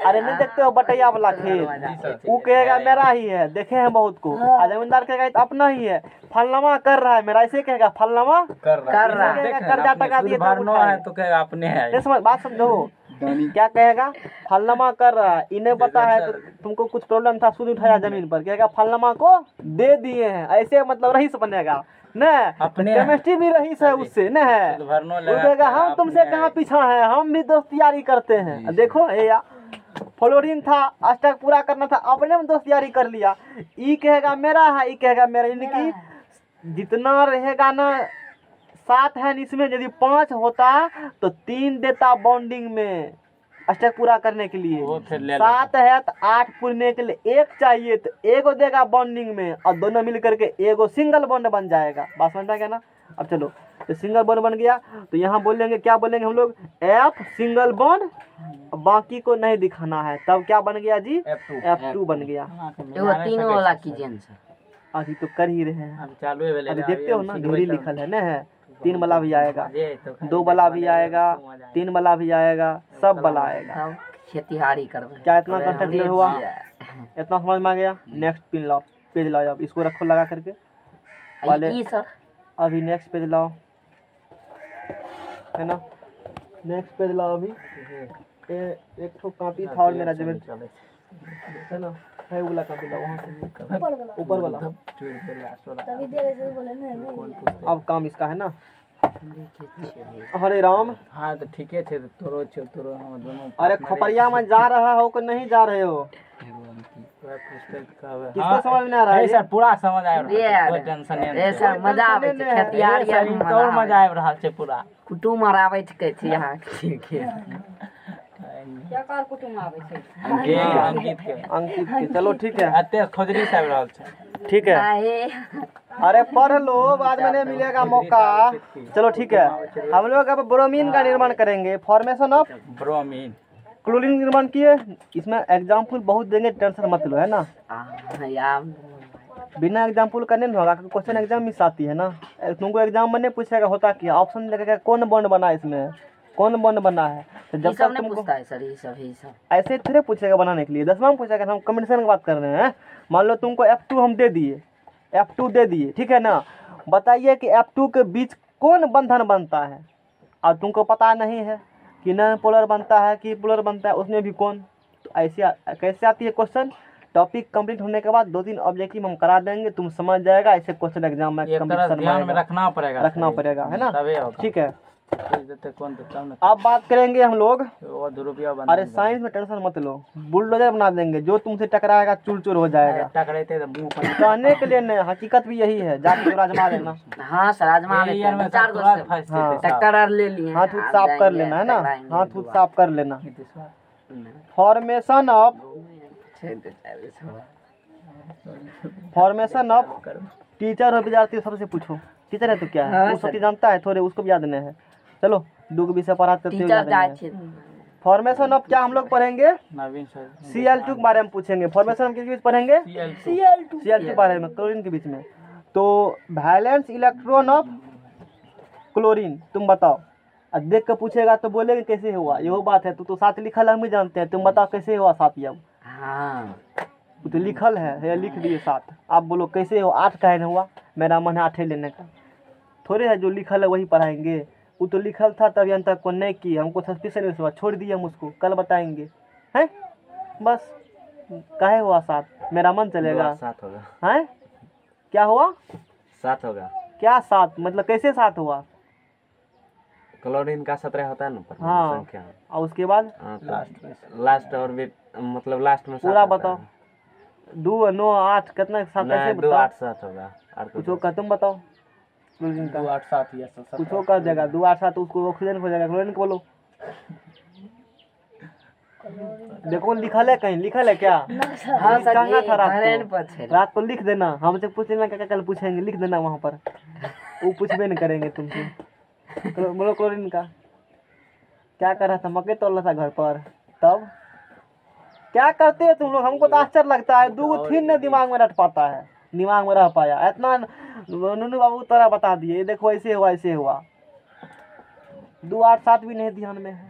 अरे नहीं देखते हो बटैया वाला खेत, वो कहेगा मेरा ही है, देखे हैं बहुत को। आ जमींदार कहेगा तो अपना ही है, फलनामा कर रहा है मेरा, ऐसे कहेगा फलनामा कर रहा है। कर्जा टका दिए तब भरनो उठाए। है तो कहेगा अपने है। नहीं समझ बात समझो, क्या कहेगा फलनामा कर रहा है, इन्हें पता है तो तुमको कुछ प्रॉब्लम था, सूद उठाया जमीन पर, कहेगा फलनामा को दे दिए हैं, ऐसे मतलब रईस बनेगा न। अपने केमिस्ट्री भी रईस है उससे न है। तो भरनो वो लगा कहेगा हम तुमसे कहाँ पीछा है, हम भी दोस्तियारी करते हैं। देखो ये या फ्लोरीन था, अष्टक पूरा करना था, अपने में दोस्तियारी कर लिया। ई कहेगा मेरा है, ई कहेगा मेरा, यानी कि जितना रहेगा ना 7 है इसमें, यदि 5 होता तो 3 देता बॉन्डिंग में अष्टक पूरा करने के लिए। वो फिर ले 7 है तो 8 पूरने के लिए 1 चाहिए तो एगो देगा बॉन्डिंग में, और दोनों मिल करके एगो सिंगल बॉन्ड बन जाएगा। बात समझ में आ गया ना। अब चलो तो सिंगल बॉन्ड बन गया तो यहाँ बोलेंगे क्या बोलेंगे हम लोग, F सिंगल बॉन्ड, बाकी को नहीं दिखाना है, तब क्या बन गया जी F2 बन गया। एगो 3 वाला कीजिए ना सर। अभी तो कर ही रहे हैं, अब चालू है अभी देखते हो ना ढेरी लिखल है ना, है 3 वाला भी आएगा, 2 वाला भी आएगा, 3 वाला भी आएगा, सब वाला आएगा। तब खेतीहारी करबे। क्या इतना कंटेक्ट क्लियर हुआ, इतना समझ में आ गया। नेक्स्ट पिन लाओ, पेज लाओ, अब इसको रखो लगा करके पहले। ई सर अभी नेक्स्ट पेज लाओ, है ना, नेक्स्ट पेज लाओ। अभी एक ठो कॉपी था और मेरा जमीन है ना, है वाला कॉपी लाओ वहाँ से, ऊपर वाला। तभी देर से बोले नहीं। अब काम इसका है ना, हरे राम। हाँ तो ठीक है थे, तोरो छे तोरो हम दोनों। अरे खोपड़िया में जा रहा हो कि नहीं जा रहे हो, किसको समझ में आ रहा है? सर पूरा समझ आ रहा ये है, यार। कोई टेंशन ए नहीं। सर मजा आवे छै खेतीहारी सर में और मजा आ रहा है पूरा। कुटुम आर आवे छै यहाँ के। अंकित के अंकित के, चलो ठीक है, अते खोजरी से रहा है। ठीक है। काहे अरे पढ़ लो, बाद में नहीं मिलेगा मौका। चलो ठीक है, हम लोग अब ब्रोमीन का निर्माण करेंगे। फॉर्मेशन ऑफ ब्रोमीन, क्लोरीन निर्माण किए, इसमें एग्जाम्पल बहुत देंगे, टेंशन मत लो, है ना। यार बिना एग्जाम्पल का नहीं होगा, क्वेश्चन एग्जाम मिस आती है ना। तुमको एग्जाम में नहीं पूछेगा होता क्या, ऑप्शन लगेगा कौन बॉन्ड बना है, इसमें कौन बॉन्ड बना है। तो ये जब सब तक नहीं तुमको पूछता है सर, ये सब ऐसे थोड़े पूछेगा बनाने के लिए, 10वां में पूछेगा। हम कम्बिनेशन की बात कर रहे हैं। मान लो तुमको F2 हम दे दिए, F2 दे दिए, ठीक है ना। बताइए कि F2 के बीच कौन बंधन बनता है, और तुमको पता नहीं है कि नॉन पोलर बनता है कि पोलर बनता है, उसमें भी कौन। तो ऐसे कैसे आती है क्वेश्चन, टॉपिक कंप्लीट होने के बाद 2-3 ऑब्जेक्टिव हम करा देंगे, तुम समझ जाएगा। ऐसे क्वेश्चन एग्जाम में एक तरह ध्यान में रखना पड़ेगा है ना, तभी होगा। ठीक है। कौन तो तब ना अब बात करेंगे हम लोग, वो दुरुपयोग बंद। अरे साइंस में टेंशन मत लो, बुलडोजर बना देंगे, जो तुमसे टकराएगा चूर चूर हो जाएगा। टकराए थे तो मुंह पर कहने के लिए नहीं, हकीकत भी यही है, जाके तो आजमा लेना। हाँ सर आजमा लेते ईयर में हैं, 4 तुरंत गो फंस हाँ। जाते टक्कर आर ले लिए हाथ उठ साफ कर लेना, है ना, हाथ उठ साफ कर लेना। फॉर्मेशन ऑफ टीचर और विद्यार्थी सबसे पूछो, टीचर है तो क्या है, हाँ, वो सब चीज जानता है, थोड़े उसको भी याद नहीं है। चलो 2 विषय पढ़ाते थे, टीचर जाए छे। फॉर्मेशन ऑफ क्या हम लोग पढ़ेंगे, नवीन सर Cl2 के बारे में पूछेंगे। फॉर्मेशन हम किस बीच पढ़ेंगे, CL2 Cl2 के बारे में, क्लोरीन के बीच में। तो वैलेंस इलेक्ट्रॉन ऑफ क्लोरीन तुम बताओ, अब देख कर पूछेगा तो बोलेगे कैसे हुआ, यही बात है। तो 7 लिखल हम ही जानते हैं, तुम बताओ कैसे हुआ 7। अब हाँ तो लिखल है, लिख दिए 7, आप बोलो कैसे हो 8 का हुआ, मेरा मन है 8 लेने का। थोड़े है जो लिखल है वही पढ़ाएंगे, वो तो लिखल था तभी अंत तक को नहीं की, हमको सस्पेंशन इस बार छोड़ दिए, हम उसको कल बताएंगे, हैं बस। काहे हुआ 7, मेरा मन चलेगा 7 होगा, हैं। क्या हुआ 7 होगा। क्या 7 मतलब कैसे 7 हुआ, क्लोरीन का 17 होता है ना पर हाँ। संख्या। और उसके बाद हाँ, तो लास्ट और भी मतलब लास्ट में 7 पूरा होता बताओ, है। 2 9 8 कितना 7 नहीं, कैसे 2 बताओ, 8 7 होगा। और कुछ कुछ का तुम बताओ, क्लोरीन का 287 या कुछ कर देगा 2 8 7, उसको ऑक्सीजन हो जाएगा, क्लोरीन को बोलो देखो लिखल है कहीं, लिखल है क्या? हाँ सर कहना ये था रात ट्रेन को, पर छे रात को लिख देना। हमसे पूछ लेना, क्या कल पूछेंगे, लिख देना वहाँ पर, वो पूछबे नहीं करेंगे तुमसे। बोलो क्लोरीन का क्या कर रहा था? मकई तोड़ रहा था घर पर। तब क्या करते हो तुम लोग? हमको तो आश्चर्य लगता है, 2 3 ने दिमाग में रट पाता है, दिमाग में रह पाया इतना। नूनू बाबू तरह बता दिए, देखो ऐसे हुआ ऐसे हुआ। 2 8 7 भी नहीं ध्यान में है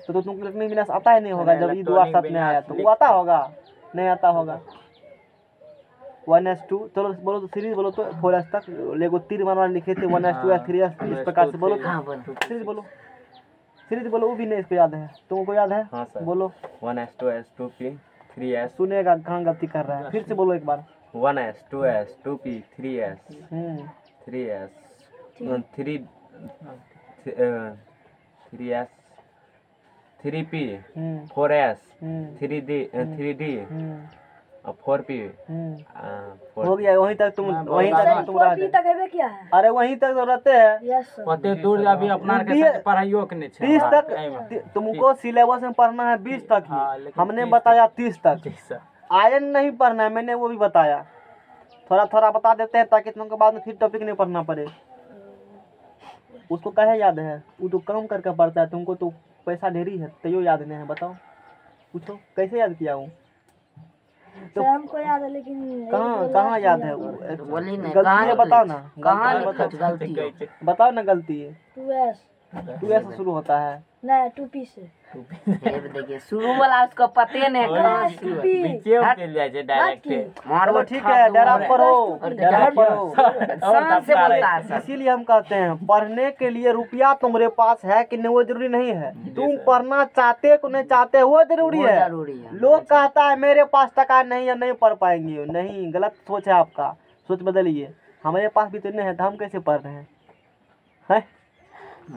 तो तुमको इलेक्ट्रॉनिक विनाश आता ही नहीं होगा। जब ये 2 8 7 नहीं आया तो वो आता होगा, नहीं आता होगा। 1s2 चलो बोलो तो सीरीज बोलो तो 4s तक लेगो तीर मारवा लिखे थे 1s2 3s इस प्रकार से बोलो। हाँ बोल सीरीज बोलो, सीरीज बोलो, वो भी नहीं इसको याद है, तुमको याद है? हाँ सर। बोलो। 1s 2s 2p 3s सुनेगा कहाँ गलती कर रहा है, फिर से बोलो एक बार। 1s 2s 2p 3s 3s 3s 3p 4s 3d और 4p हो गया वहीं तक तुम, वहीं तक तुम रह गए। तक है क्या है? अरे वहीं तक तो रहते हैं। Yes sir. ओते दूर अभी अपना के साथ पढ़ाइयो के नहीं छे। 30 तक तुमको सिलेबस में पढ़ना है, 20 तक हाँ, ही लेकिन हमने 30 बताया 30 तक। जी सर। आयन नहीं पढ़ना है, मैंने वो भी बताया, थोड़ा थोड़ा बता देते हैं ताकि तुमको बाद में फिर टॉपिक नहीं पढ़ना पड़े। उसको कहे याद है, वो तो काम करके पढ़ता है, तुमको तो पैसा ढेरी है तो याद नहीं है। बताओ, पूछो कैसे याद किया हूँ? सर हमको याद है लेकिन कहाँ कहाँ याद है? बोली नहीं गलती है बताओ ना, कहाँ गलती लिखत गलती हो? बताओ ना गलती है। 2s 2s से शुरू होता है। नहीं 2p से। ये देखिए शुरू वाला उसको पते नहीं कहाँ से शुरू है। बीचे में चल जाए डायरेक्ट। चलो ठीक है, डरा पढ़ो, डरा पढ़ो। शान से बोलता है सर। इसीलिए हम कहते हैं पढ़ने के लिए रुपया तुम्हारे पास है कि नहीं वो जरूरी नहीं है। तुम पढ़ना चाहते को नहीं चाहते वो जरूरी वो है। जरूरी है। लोग कहता है मेरे पास टका नहीं है, नहीं पढ़ पाएंगे। नहीं, गलत सोच है आपका, सोच बदलिए। हमारे पास भी तो नहीं है तो हम कैसे पढ़ रहे हैं?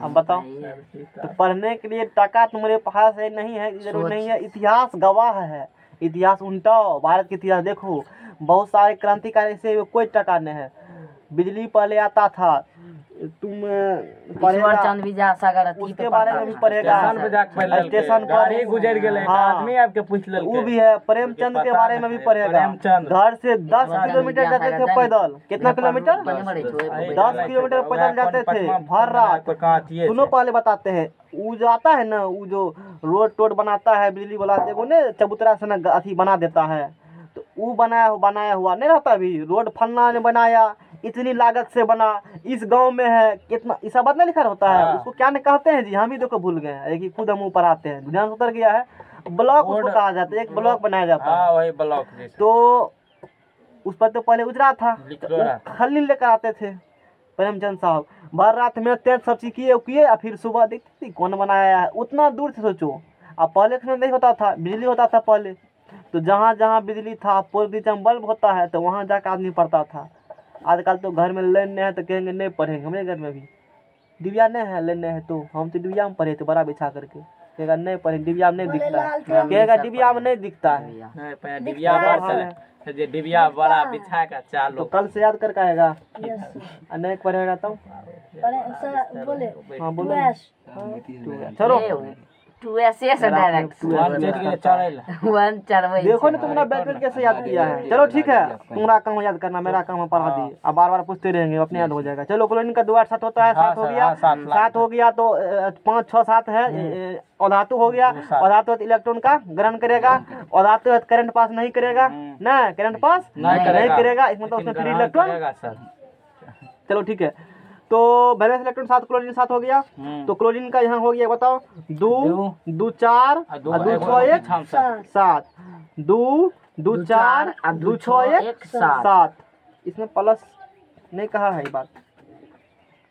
अब बताओ, तो पढ़ने के लिए टका तुम्हारे पास है नहीं है जरूरी नहीं है। इतिहास गवाह है, इतिहास उल्टाओ, भारत के इतिहास देखो, बहुत सारे क्रांतिकारी से कोई टका नहीं है। बिजली पहले आता था, तुम ईश्वर चंद विद्यासागर उसके बारे में भी पढ़ेगा। स्टेशन पे जाके पढ़ लेलके। स्टेशन पर गाड़ी गुजर गेले, हाँ। आदमी आपके पूछ लेलके। वो भी है। प्रेमचंद के बारे में भी पढ़ेगा। प्रेमचंद। घर से 10 किलोमीटर जाते थे पैदल। कितना किलोमीटर? 10 किलोमीटर पैदल जाते थे भर रात। सुनो पहले बताते हैं, वो जो आता है ना, वो जो रोड टोड बनाता है बिजली वाला, देखो ने चबूतरा से ना अथी बना देता है, तो वो बनाया हुआ नहीं रहता। भी रोड फलना ने बनाया, इतनी लागत से बना, इस गांव में है, कितना ये सब बात नहीं लिखा होता है। उसको क्या नहीं कहते हैं जी, हम ही देखो भूल गए हैं, एक ही खुद हम ऊपर आते हैं, ध्यान उतर गया है। ब्लॉक उसको कहा जाता है, एक ब्लॉक बनाया जाता है। हाँ वही ब्लॉक जैसे। तो उस पर तो पहले उजरा था, खल्ली लेकर आते थे प्रेमचंद साहब। भर रात में तेज सब चीज किए और फिर सुबह देखते थे कौन बनाया है। उतना दूर से सोचो। अब पहले समय नहीं होता था, बिजली होता था पहले, तो जहाँ जहाँ बिजली था, पूरे बल्ब होता है तो वहाँ जाकर आदमी पढ़ता था। आजकल तो घर में लाइन नहीं है तो कहेंगे नहीं पढ़ेंगे। हमारे घर में भी डिबिया नहीं है, लाइन नहीं है तो हम तो डिबिया में पढ़े थे, बड़ा बिछा करके। कहेगा नहीं पढ़े, डिबिया में नहीं दिखता है, कहेगा डिबिया में नहीं दिखता है। नहीं, पहले डिबिया बड़ा जे डिबिया बड़ा बिछा का तो चालो। कल से याद करके आएगा, यस सर। नहीं पढ़ेगा तो सर बोले हाँ बोलो। 2s चलो 2s से डायरेक्ट वन चढ़ के चढ़ेला। 1 चढ़वे देखो ना तुमने बैठ बैठ कैसे याद किया है। चलो ठीक है, तुम्हारा काम है याद करना, मेरा काम है पढ़ा दी। अब बार बार पूछते रहेंगे, अपने याद हो जाएगा। चलो क्लोरीन का 2 8 7 होता है, 7 हो गया, 7 हो गया तो 5 6 7 है। अधातु हो गया, अधातु इलेक्ट्रॉन का ग्रहण करेगा, अधातु करंट पास नहीं करेगा ना, करंट पास नहीं करेगा, इसमें मतलब उसमें फ्री इलेक्ट्रॉन। चलो ठीक है, तो वैलेंस इलेक्ट्रॉन 7, क्लोरीन 7 हो गया। तो क्लोरीन का यहाँ हो गया, बताओ 2 2 4 2 6 1 7 2 2 4 2 6 1 7। इसमें प्लस नहीं कहा है ये बात।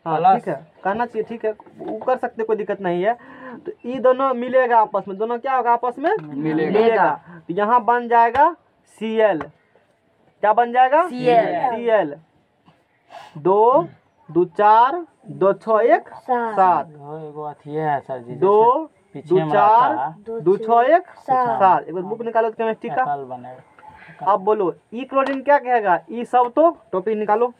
हाँ ठीक है, कहना चाहिए, ठीक है, वो कर सकते, कोई दिक्कत नहीं है। तो ये दोनों मिलेगा आपस में, दोनों क्या होगा आपस में मिलेगा। तो यहाँ बन जाएगा Cl। क्या बन जाएगा? Cl। 2 2 4 2 6 1 7 एगो अथी है सर जी, 2 पीछे 2 में 4 रहता है। 2 6 1 7। एक बार बुक निकालो केमिस्ट्री का। कल बनेगा। अब बोलो ई क्लोरीन क्या कहेगा? ई सब तो टॉपिक निकालो।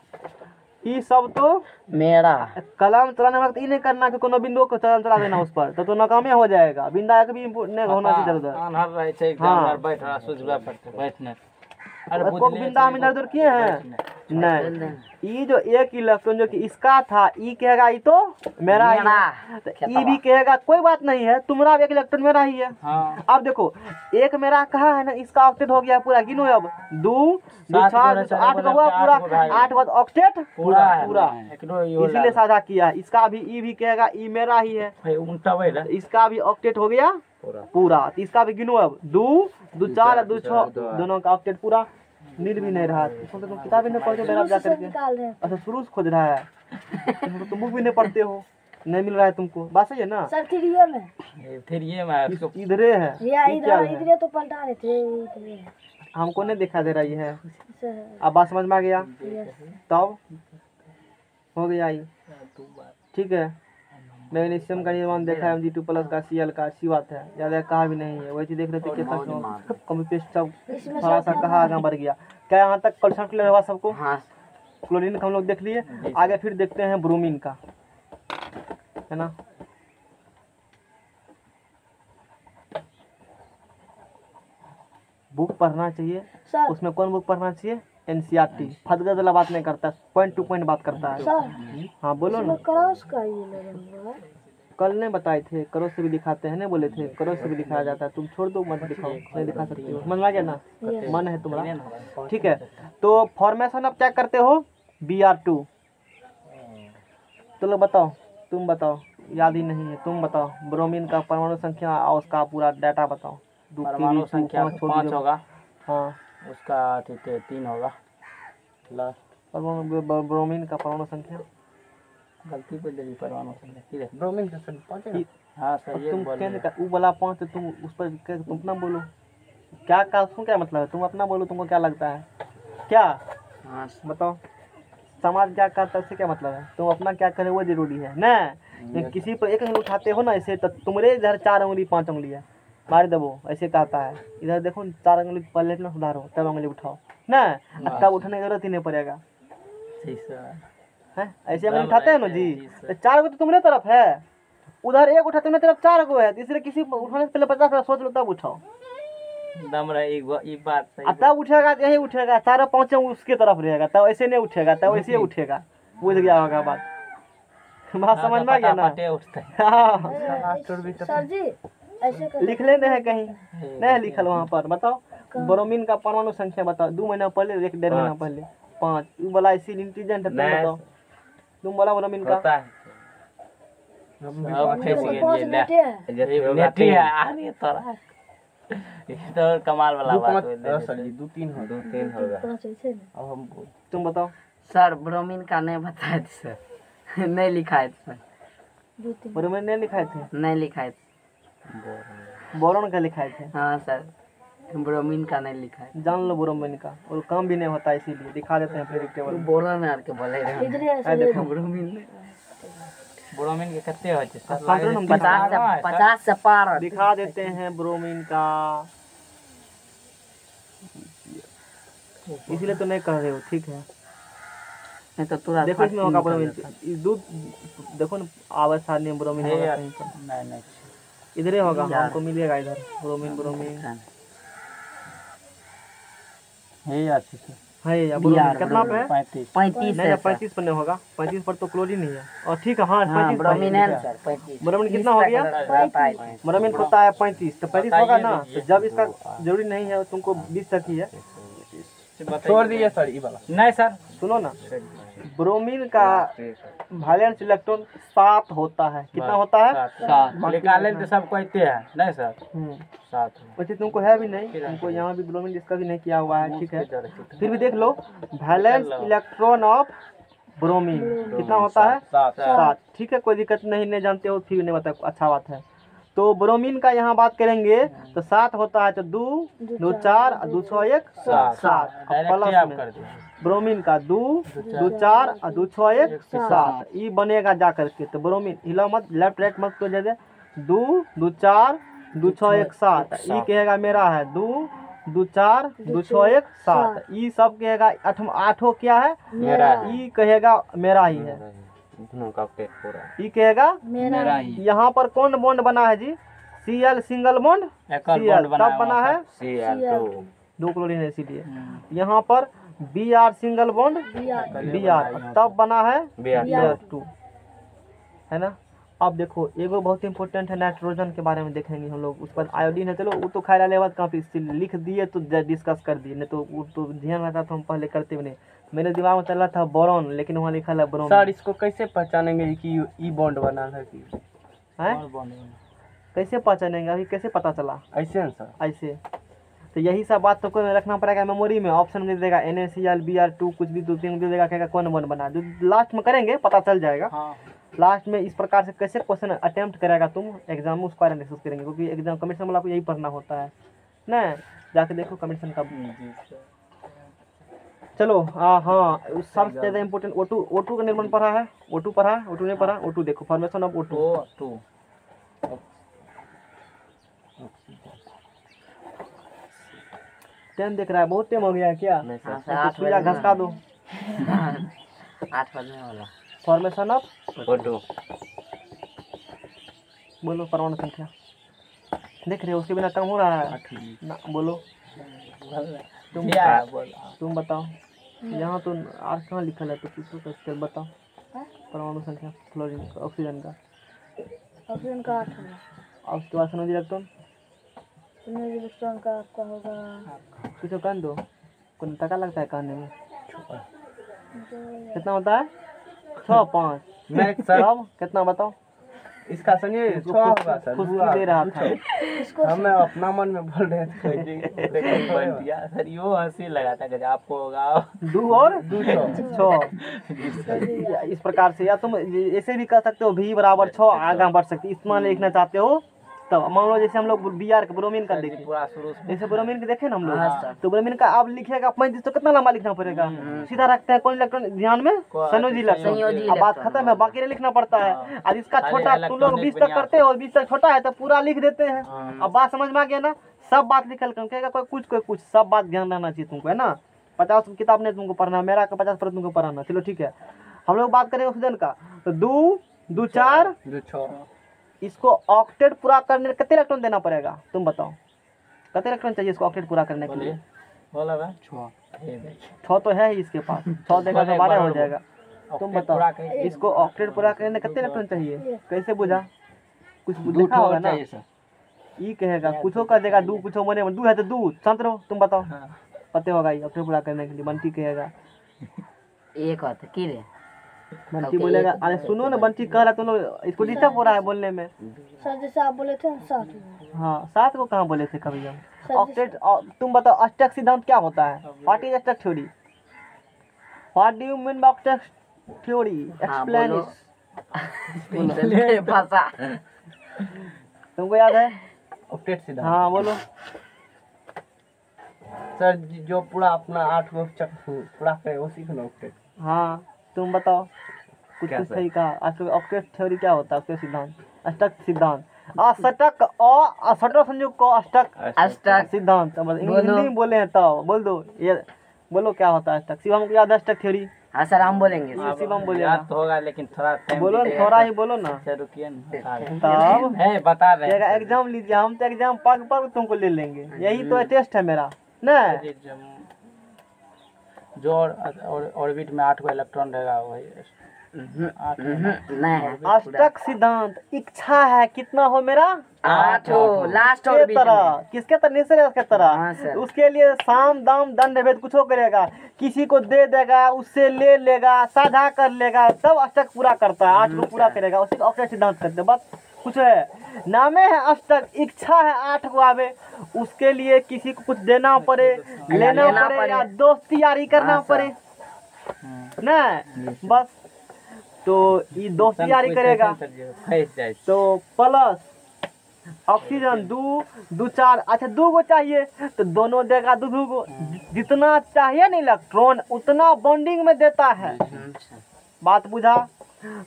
ई सब तो मेरा कलम चलाने वक्त ई नहीं करना कि कोनो बिंदु को चला देना उस पर तो नाकामे हो जाएगा। बिंदा एक भी नहीं होना चाहिए इधर उधर। अनहर रहे छै एग्जाम बैठ रहा सुझबे पड़ते बैठने। अरे को बिंदा हम इधर उधर किए हैं नहीं। ई जो एक इलेक्ट्रॉन जो कि इसका था ई कहेगा ई तो मेरा ही है, तो ई भी कहेगा कोई बात नहीं है तुम्हारा भी एक इलेक्ट्रॉन मेरा ही है। हाँ अब देखो एक मेरा कहा है ना इसका ऑक्टेट हो गया पूरा। गिनो अब 2 2 4 8 का हुआ पूरा 8 बाद ऑक्टेट पूरा पूरा एकरो यो इसीलिए साझा किया। इसका भी ई भी कहेगा ई मेरा ही है, उल्टा वही तो इसका भी ऑक्टेट हो गया पूरा। तो इसका भी गिनो अब 2 2 4 2 6 दोनों का ऑक्टेट पूरा। मिल भी नहीं रहा इसमें तो तुम किताब भी नहीं पढ़ते बैराब जा करके। निकाल रहे हैं अच्छा शुरू से खोज रहा है तुम बुक भी नहीं पढ़ते हो नहीं मिल रहा है तुमको। बात सही है ना। सर थ्रियो में फिर ये मैं उसको इधरे है या ये क्या इधर है? इधर तो पलटा रहे थे इधर हमको नहीं दिखा दे रही है। सर अब बात समझ में आ गया यस तब हो गया ये ठीक है। मैग्नीशियम का निर्माण देखा है Mg2+ का Cl का अच्छी बात है, ज़्यादा कहा भी नहीं है। वही चीज़ देख रहे थे कितना कॉपी पेस्ट सब थोड़ा सा कहा आगे बढ़ गया। क्या यहाँ तक कंसेप्ट क्लियर हुआ सबको? हाँ क्लोरीन का हम लोग देख लिए, आगे फिर देखते हैं ब्रोमीन का, है ना। बुक पढ़ना चाहिए, सर उसमें कौन बुक पढ़ना चाहिए? NCERT। फदगद वाला बात नहीं करता, पॉइंट टू पॉइंट बात करता है। सर हाँ बोलो ना। क्रॉस का ये लगेगा कल नहीं बताए थे, करो से भी दिखाते हैं, नहीं बोले थे करो से भी दिखाया जाता है। तुम छोड़ दो मत दिखाओ, नहीं दिखा सकते हो। समझ में आ गया ना, मन है तुम्हारा, ठीक है। तो फॉर्मेशन अब क्या करते हो? Br2। चलो बताओ, तुम बताओ, याद ही नहीं है, तुम बताओ। ब्रोमीन का परमाणु संख्या और उसका पूरा डाटा बताओ। परमाणु संख्या 5 होगा, हाँ उसका 3 होगा। ब्रोमीन का परमाणु संख्या गलती पे दे परमाणु संख्या ठीक है। ब्रोमीन का सर 5 हाँ सर अब ये तुम बोल कहने का वो वाला 5 तुम उस पर तुम अपना बोलो क्या का उसको क्या मतलब है? तुम अपना बोलो, तुमको क्या लगता है क्या? हाँ बताओ, समाज क्या कहता है उससे क्या मतलब है? तुम अपना क्या करे वो जरूरी है ना। लेकिन किसी पर एक उंगली उठाते हो ना ऐसे, तो तुम्हारे इधर 4 उंगली 5 उंगली है, मार देवो ऐसे कहता है। इधर देखो 4 उंगली पहले ना सुधारो, तब उंगली उठाओ ना, तब उठाने की जरूरत ही नहीं पड़ेगा। सही सर है ऐसे उंगली उठाते हैं ना जी, तो 4 गो तो तुम्हारे तरफ है, उधर एक उठाते मेरे तरफ 4 गो है, इसलिए किसी उठाने से पहले 50 सोच लो तब उठाओ। दम रहा एक बात सही तब उठेगा, यही उठेगा, 4 5 उसके तरफ रहेगा, तब ऐसे नहीं उठेगा, तब ऐसे उठेगा। बुझ गया होगा बात, बात समझ में आ गया ना। पटे उठते हाँ। सर जी ऐसे कर लिख लेने हैं कहीं, नहीं लिखल वहाँ पर। बताओ ब्रोमीन का परमाणु संख्या बताओ, 2 महीना पहले 1.5 महीना पहले 5। ये बोला इसी इंटेलिजेंट है, तुम बताओ, तुम बोला ब्रोमीन का। होता है सब फेस गए पाँच ये ले बेटे हैं जैसे होगा नेटी है आ रही है तोरा ये तो कमाल वाला बात है। 2-3 होगा। पाँच ऐसे ना अब हम तुम बताओ। सर ब्रोमीन का नहीं बताए थे सर नहीं लिखा है सर 2-3 ब्रोमीन नहीं लिखाए थे, नहीं लिखा है बोरॉन का लिखाए थे। हाँ सर ब्रोमीन का नहीं लिखा है जान लो ब्रोमीन का, और काम भी नहीं होता, इसीलिए दिखा देते हैं प्रेडिक्टेबल। बोरा में आर के बोले रहे इधर है है देखो ब्रोमीन ब्रोमीन के कितने हो छै सर? संतुलन हम 50 से पार दिखा देते हैं ब्रोमीन का, इसीलिए तो नहीं कर रहे हो, ठीक है। नहीं तो तुरंत देखो इसमें होगा ब्रोमीन, इस दूध देखो ना, आवाज सारणी में ब्रोमीन होगा कहीं पर, नहीं नहीं इधर ही होगा, हमको मिलेगा इधर ब्रोमीन। ब्रोमीन है यार ठीक है है या ब्रोमीन कितना पे है? 35 35 नहीं है 35 पर नहीं होगा, 35 पर तो क्लोरीन ही है। और ठीक है, हाँ हाँ 35 ब्रोमीन है ना सर 35 ब्रोमीन कितना हो गया? ब्रोमीन होता है 35, तो 35 होगा ना। तो जब इसका जरूरी नहीं है, तुमको 20 तक ही है। छोड़ दिए सर ये वाला। नहीं सर सुनो ना, ब्रोमीन का वैलेंस इलेक्ट्रॉन 7 होता है। कितना होता है? 7 निकाले तो सब कहते हैं नहीं सर 7 वैसे तुमको है भी नहीं, तुमको यहाँ भी ब्रोमीन डिस्कस नहीं किया हुआ है, ठीक है। फिर भी देख लो, वैलेंस इलेक्ट्रॉन ऑफ ब्रोमीन कितना होता है? 7। ठीक है, कोई दिक्कत नहीं, नहीं जानते हो फिर नहीं बता, अच्छा बात है। तो ब्रोमीन का यहाँ बात करेंगे तो 7 होता है, तो 2 2 4 2 6 1 7 प्लस में ब्रोमीन का 2 2 4 2 6 1 7 ये बनेगा जा करके। तो ब्रोमीन हिला मत, लेफ्ट राइट मत तो जैसे 2 2 4 2 6 1 7 ये कहेगा मेरा है 2 2 4 2 6 1 7। ई सब कहेगा आठों क्या है? मेरा ई कहेगा मेरा ही है। दोनों का ऑक्टेट पूरा ई कहेगा मेरा ही यहाँ पर कौन बॉन्ड बना है जी? Cl सिंगल बॉन्ड एकल Cl बॉन्ड तब बना है Cl2 2 क्लोरीन है इसीलिए। यहाँ पर Br सिंगल बॉन्ड Br तब बना है Br2 है ना। अब देखो एगो बहुत इंपॉर्टेंट है नाइट्रोजन के बारे में देखेंगे हम लोग। उस पर आयोडीन है, चलो वो तो खाया लेवल काफी लिख दिए तो डिस्कस कर दिए, नहीं तो वो तो ध्यान रहता तो हम पहले करते भी नहीं। मेरे दिमाग में चल रहा था बोरॉन, लेकिन वहाँ लिखा है ब्रोमीन। सर इसको कैसे पहचानेंगे कि ई बॉन्ड बना है कि है कैसे पहचानेंगे? अभी कैसे पता चला? ऐसे है सर? ऐसे तो यही सब बात तो कोई रखना पड़ेगा मेमोरी में। ऑप्शन में दे देगा NaCl Br2 कुछ भी 2-3 दे देगा, कहेगा कौन बॉन्ड बना। जो लास्ट में करेंगे पता चल जाएगा। लास्ट में इस प्रकार से कैसे क्वेश्चन अटेम्प्ट करेगा तुम एग्जाम में, उसको बारे में डिस्कस करेंगे, क्योंकि एग्जाम कमीशन वाला को यही पढ़ना होता है ना। जाके देखो कमीशन का। चलो हाँ सबसे ज़्यादा इम्पोर्टेंट O2 का निर्माण पढ़ा है। O2 पढ़ा है? O2 नहीं पढ़ा? O2 देखो, फॉर्मेशन ऑफ O2। टाइम देख रहा है, बहुत टाइम हो गया है क्या? सुइया घसका दो। 8 बजने वाला। फॉर्मेशन ऑफ O2 बोलो परमाणु संख्या देख रहे हो, उसके बिना काम हो रहा है ना। बोलो तुम बताओ। यहाँ तो आर कहाँ लिखल है तो किसको कैसे बताओ? परमाणु संख्या क्लोरीन का, ऑक्सीजन का 8 होगा। और उसके बाद सनोज इलेक्ट्रॉन इलेक्ट्रॉन का आपका होगा कुछ कहने दो, कोई टका लगता है कहने में? कितना होता है? 6 5 मैं सर सब कितना बताओ? इसका संगे 6 होगा सर। खुशी दे रहा था। हमें अपना मन में बोल रहे थे सर यो हंसी लगा था कि आपको होगा 2 और 6 इस प्रकार से। या तुम ऐसे भी कर सकते हो V बराबर 6 आगे बढ़ सकती, इस्तेमाल लिखना चाहते हो तब। मान लो जैसे हम लोग Br का ब्रोमीन का देखें, पूरा शुरू से जैसे ब्रोमीन के देखे ना हम लोग, हाँ, तो ब्रोमीन का अब लिखेगा 35 तो कितना लंबा लिखना पड़ेगा? सीधा रखते हैं कौन इलेक्ट्रॉन ध्यान में? संयोजी इलेक्ट्रॉन। अब बात खत्म है, बाकी नहीं लिखना पड़ता है। अब इसका छोटा तुम लोग 20 तक करते हो, 20 तक छोटा है तो पूरा लिख देते हैं। अब बात समझ में आ गया ना? सब बात लिखल कर कहेगा कोई कुछ सब बात ध्यान रहना चाहिए तुमको, है ना। 50 किताब नहीं तुमको पढ़ना, मेरा का 50% तुमको पढ़ाना। चलो ठीक है, हम लोग बात करें ऑक्सीजन का। तो 2 2 4 इसको ऑक्टेट पूरा करने कितने इलेक्ट्रॉन देना पड़ेगा तुम बताओ? कितने इलेक्ट्रॉन चाहिए इसको ऑक्टेट पूरा करने के लिए? बोला बा 6 तो है ही इसके पास, 6 देगा तो 12 हो जाएगा। तुम बताओ इसको ऑक्टेट पूरा करने कितने इलेक्ट्रॉन चाहिए? कैसे बुझा? कुछ लिखा होगा ना। ई कहेगा कुछो कर देगा, 2 कुछो मने 2 है तो 2 शांत रहो। तुम बताओ पते होगा ये ऑक्टेट पूरा करने के लिए? बंटी कहेगा एक होता की रे बंटी बोलेगा। अरे सुनो ना, बंटी कह रहा तुम लोग इसको डिस्टर्ब हो रहा है बोलने में। सर जैसे आप बोले थे 7 हाँ 7 को कहाँ बोले थे कभी हम? ऑक्टेट तुम बताओ अष्टक सिद्धांत क्या होता है? व्हाट इज अष्टक theory? What do you mean by अष्टक थ्योरी? Explain it. भाषा तुमको याद है? ऑक्टेट सिद्धांत। हाँ बोलो। सर जो पूरा अपना 8 को पूरा करे वो सीख लो ऑक्टेट। हाँ तुम बताओ कुछ क्या कुछ सर? सही कहा। ऑक्टेट थ्योरी क्या होता है? ऑक्टेट सिद्धांत, अष्टक सिद्धांत। अष्टक और असटक संयुग को अष्टक अष्टक सिद्धांत। हिंदी में बोले हैं तो बोल दो ये, बोलो क्या होता है अष्टक? शिवम को याद है अष्टक थ्योरी? हाँ सर हम बोलेंगे। शिवम बोलेगा। याद तो होगा लेकिन थोड़ा टाइम बोलो ना, थोड़ा ही बोलो ना। अच्छा रुकिए ना तब है बता रहे हैं। एग्जाम लीजिए, हम तो एग्जाम पग तुमको ले लेंगे। यही तो टेस्ट है मेरा ना। जो ऑर्बिट में 8 को इलेक्ट्रॉन रहेगा वही 8 नहीं अष्टक सिद्धांत इच्छा है कितना हो मेरा? 8 हो लास्ट के ऑर्बिट तरह, किसके तरह? निश्चय के हाँ तरह। सर। उसके लिए साम दाम दंड भेद कुछ करेगा, किसी को दे देगा, उससे ले लेगा, साझा कर लेगा, तब अष्टक पूरा करता है। 8 को पूरा करेगा, उसी को अष्टक सिद्धांत करते हैं। बस कुछ है नामे है अष्टक, इच्छा है 8 को आवे, उसके लिए किसी को कुछ देना पड़े, लेना पड़े या दोस्ती यारी करना पड़े ना। बस तो ये दोस्ती यारी करेगा तो प्लस ऑक्सीजन 2 2 4। अच्छा 2 को चाहिए तो दोनों देगा 2 को। जितना चाहिए ना इलेक्ट्रॉन उतना बॉन्डिंग में देता है। बात बुझा?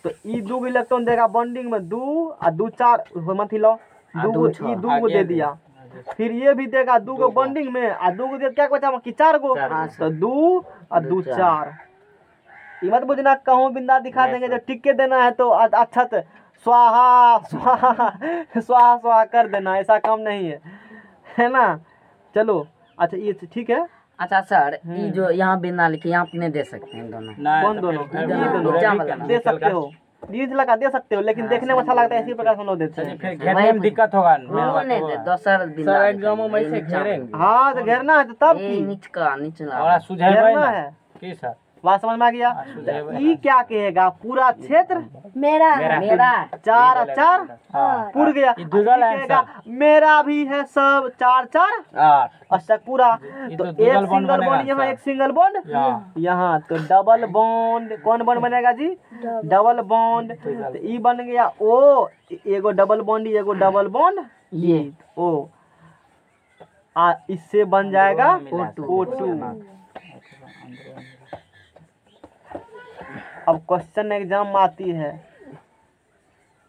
तो ई 2 इलेक्ट्रॉन देगा बॉन्डिंग में 2 और 2 4 मत हिलो 2 को दे दिया। फिर ये भी देगा 2 गो बॉन्डिंग में और 2 गो दे क्या बचा कि 4 गो, तो 2 और 2 4। ये मत बुझना कहूँ बिंदा दिखा देंगे जो टिक के देना है तो अच्छा तो स्वाहा स्वाहा स्वाहा स्वाहा कर देना, ऐसा काम नहीं है ना। चलो अच्छा ये ठीक है। अच्छा सर, ये जो यहाँ बिना लिखे यहाँ अपने दे सकते हैं दोनों? कौन दोनों? ये दोनों दे सकते हो, बीज लगा दे सकते हो, लेकिन देखने में अच्छा लगता है इसी प्रकार से हम लोग देते हैं। फिर घेरने में दिक्कत होगा। दोसर सर एग्जामों में से घेरेंगे। हाँ तो घेरना है तो तब की निचला और सुझाव घेरना है। की सर बात समझ में आ गया? ये क्या कहेगा पूरा क्षेत्र मेरा मेरा 4 और 4 पूर गया। कहेगा मेरा भी है सब 4 4 अच्छा पूरा। तो एक सिंगल बॉन्ड यहाँ, एक सिंगल बॉन्ड यहाँ, तो डबल बॉन्ड कौन बॉन्ड बनेगा जी? Double bond. तो ई बन गया ओ, एगो डबल बॉन्ड एगो डबल बॉन्ड ये ओ, इससे बन जाएगा O2। अब क्वेश्चन एग्जाम में आती है,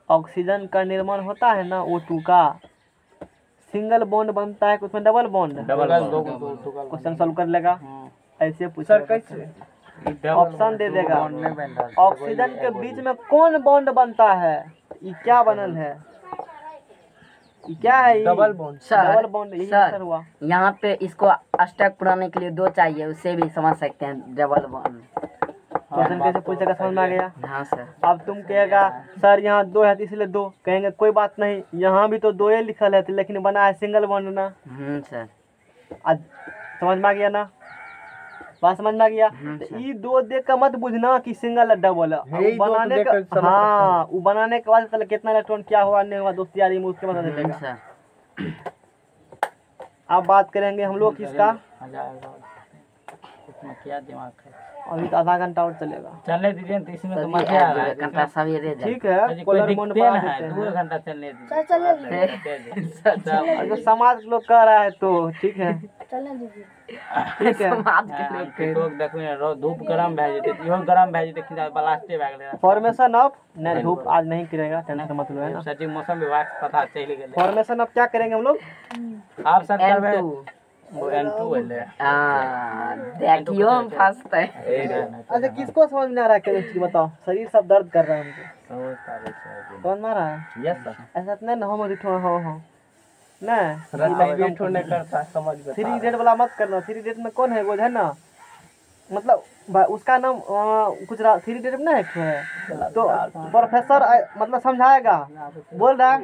ऑक्सीजन का निर्माण होता है ना O2 का, सिंगल बॉन्ड बनता है उसमें डबल बॉन्ड। क्वेश्चन सॉल्व कर लेगा ऐसे पूछा। सर कैसे? ऑप्शन दे देगा, ऑक्सीजन के बीच में कौन बॉन्ड बनता है? ये क्या बनल है? ये क्या है? Double bond. डबल बॉन्ड यही आंसर हुआ। यहाँ पे इसको अष्टक पुराने के लिए 2 चाहिए, उससे भी समझ सकते हैं डबल बॉन्ड। क्वेश्चन कैसे पूछेगा समझ में आ गया? हाँ सर। अब तुम कहेगा सर यहाँ 2 है तो इसलिए 2, कहेंगे कोई बात नहीं, यहाँ भी तो 2 ही लिखल है लेकिन बना है सिंगल बॉन्ड ना। सर आज समझ में आ गया ना? बात समझ में आ गया? तो ये 2 देख कर मत बुझना कि सिंगल है डबल है, बनाने का हाँ वो बनाने के बाद पता कितना इलेक्ट्रॉन क्या हुआ नहीं हुआ दोस्त यारी में उसके बाद देगा। अब बात करेंगे हम लोग किसका, क्या दिमाग है। अभी तो आधा घंटा और चलेगा, चलने दीजिए तो इसमें तो मजा आ रहा है। घंटा सवेरे ठीक है। कलर बॉन्ड बढ़ा देते हैं। 2 घंटा चलने सर चलने अगर समाज लोग कह रहा है तो ठीक है, चलने दीजिए। ठीक है। लोग देखो धूप गरम भए जेते, इहो गरम भए जेते, खिंचा ब्लास्टे भए गेलै। फॉर्मेशन ऑफ नहीं, धूप आज नहीं गिरेगा, टेंशन मत लो है ना। सचिव मौसम विभाग से पता चल गेलै। फॉर्मेशन ऑफ क्या करेंगे हम लोग? आप सब करबे वो N2 वाले। देखियो हम फंसते। अच्छा किसको समझ में आ रहा है केमिस्ट्री बताओ? शरीर सब दर्द कर रहा है हमको। कौन मारा है? Yes sir. ऐसा नहीं ना हम उठो हो नहीं रटाइवेट होने करता समझ में। 3 रेड वाला मत करना। 3 रेड में कौन है वो है ना, मतलब उसका नाम कुछ 3 रेड में है तो प्रोफेसर मतलब समझाएगा, बोल रहा है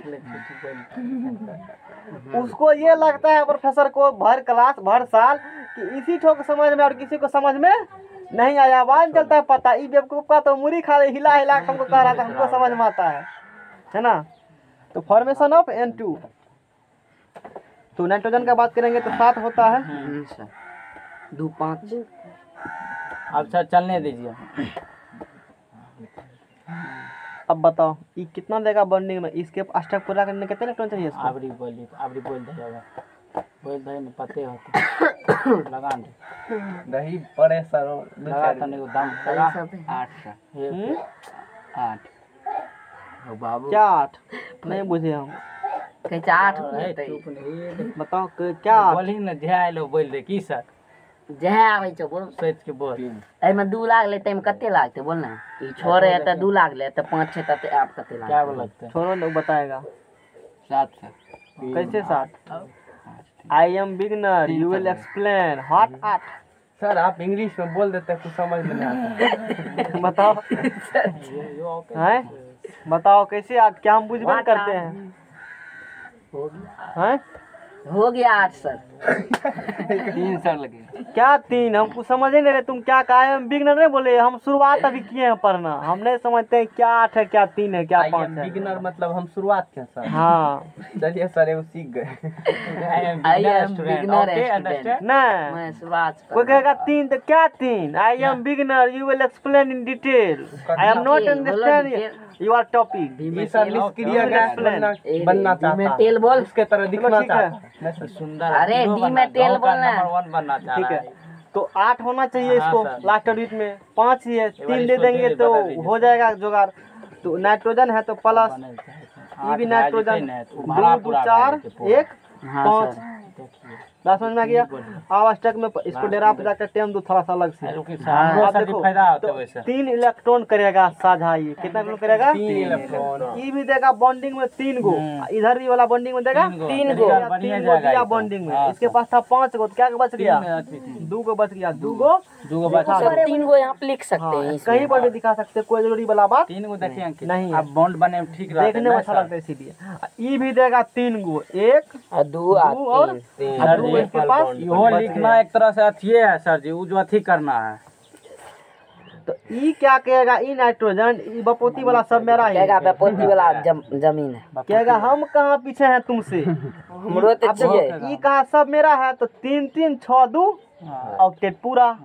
उसको ये लगता है प्रोफेसर को भर क्लास भर साल कि इसी ठोक समझ में और किसी को समझ में नहीं आया, आवाज चलता है पता। ई बेवकूफ का तो मुरी खा हिला हिला हमको कह रहा था, हमको समझ में आता है ना। तो फॉर्मेशन ऑफ N2, तो नाइट्रोजन का बात करेंगे तो 7 होता है। 2 5। अब सर चलने दीजिए। अब बताओ ये कितना देगा बॉन्डिंग में? इसके अष्टक पूरा करने कितने इलेक्ट्रॉन चाहिए इसको? आवरी बोल देगा, बोल दे में पते होते लगा दे नहीं पड़े सर लगा तने को दाम लगा 8 8 ओ बाबू क्या 8 नहीं बुझे हम, कहे 8 चुप नहीं बताओ क्या बोली न जे लो बोल दे की सर जहे आवे छ बोल सोच के बोल। ए में 2 लाख लेते में कते लागते बोल ना। ई छोरे है त 2 लाख ले त 5 6 त आप कते लाख क्या बोलते हैं? छोड़ो लोग बताएगा 7 सर कैसे 7। I am beginner you will explain hot 8। Sir आप इंग्लिश में बोल देते कुछ समझ में नहीं आता। बताओ हैं, बताओ कैसे 8? क्या हम बुझबे करते हैं हैं? हो गया 8 सर। 3 सर लगे क्या 3? हमको समझ ही नहीं रहे तुम क्या कहा है। बिगनर नहीं बोले, हम शुरुआत अभी किए हैं पढ़ना, हम नहीं समझते हैं क्या 8 है क्या 3 है क्या 5 है। बिगिनर मतलब हम शुरुआत के सर। हाँ चलिए सर वो सीख गए। I am beginner student. नहीं मैं शुरुआत कोई कहेगा 3 तो क्या 3? I am beginner you will explain in detail, I am not understand your topic. ये सर निष्क्रिय गैस बनना चाहता है, तेल बोल उसके तरह दिखना ठीक है। चाहता है। सुंदर अरे डी में तेल बोलना है। नंबर 1 बनना चाह ठीक रहा है है। तो 8 होना चाहिए इसको सर। लास्ट ऑडिट में। 5 ही है, 3 दे इसको देंगे धीरे तो बता दीजिए। हो जाएगा जुगाड़। तो नाइट्रोजन है तो प्लस, ये भी नाइट्रोजन 2 2 4 1 हाँ 5 सर। बात समझ में आ गया। आवश्यक में इसको डेरा पे जाकर टाइम दो थोड़ा सा अलग से। हमरो अब सर देखो, फायदा होता तो है वैसे 3 इलेक्ट्रॉन करेगा साझा, ये कितना इलेक्ट्रॉन करेगा? 3 इलेक्ट्रॉन। ई भी देगा बॉन्डिंग में 3 गो, इधर भी वाला बॉन्डिंग में देगा 3 गो, बढ़िया 3 गो जाएगा दिया ये तो। बॉन्डिंग में। हाँ, इसके पास था 5 गो, तो क्या बच गया? 2 गो बच गया, 2 गो दूगो बचा सर 3 गो यहाँ पे लिख सकते हाँ, हैं इसमें। कहीं पर भी दिखा सकते, कोई जरूरी वाला बात 3 गो देखिए अंकित, नहीं है। अब बॉन्ड बने में ठीक रहता है देखने में ना अच्छा सर? लगता है इसीलिए। ई भी देगा 3 गो, 1 और 2 और 2 और 3 सर 2 जी, इसके पास इहो लिखना एक तरह से अथिये है सर जी, वो जो अथी करना है। तो ई क्या कहेगा? ई नाइट्रोजन, ई बपोती वाला सब मेरा ही कहेगा बेपोती वाला जमीन है। कहेगा हम कहाँ पीछे हैं तुमसे। हमरो तो अब देखो, चाहिए। ई कहा सब मेरा है, तो 3 3 6 2 हाँ, ऑक्टेट पूरा,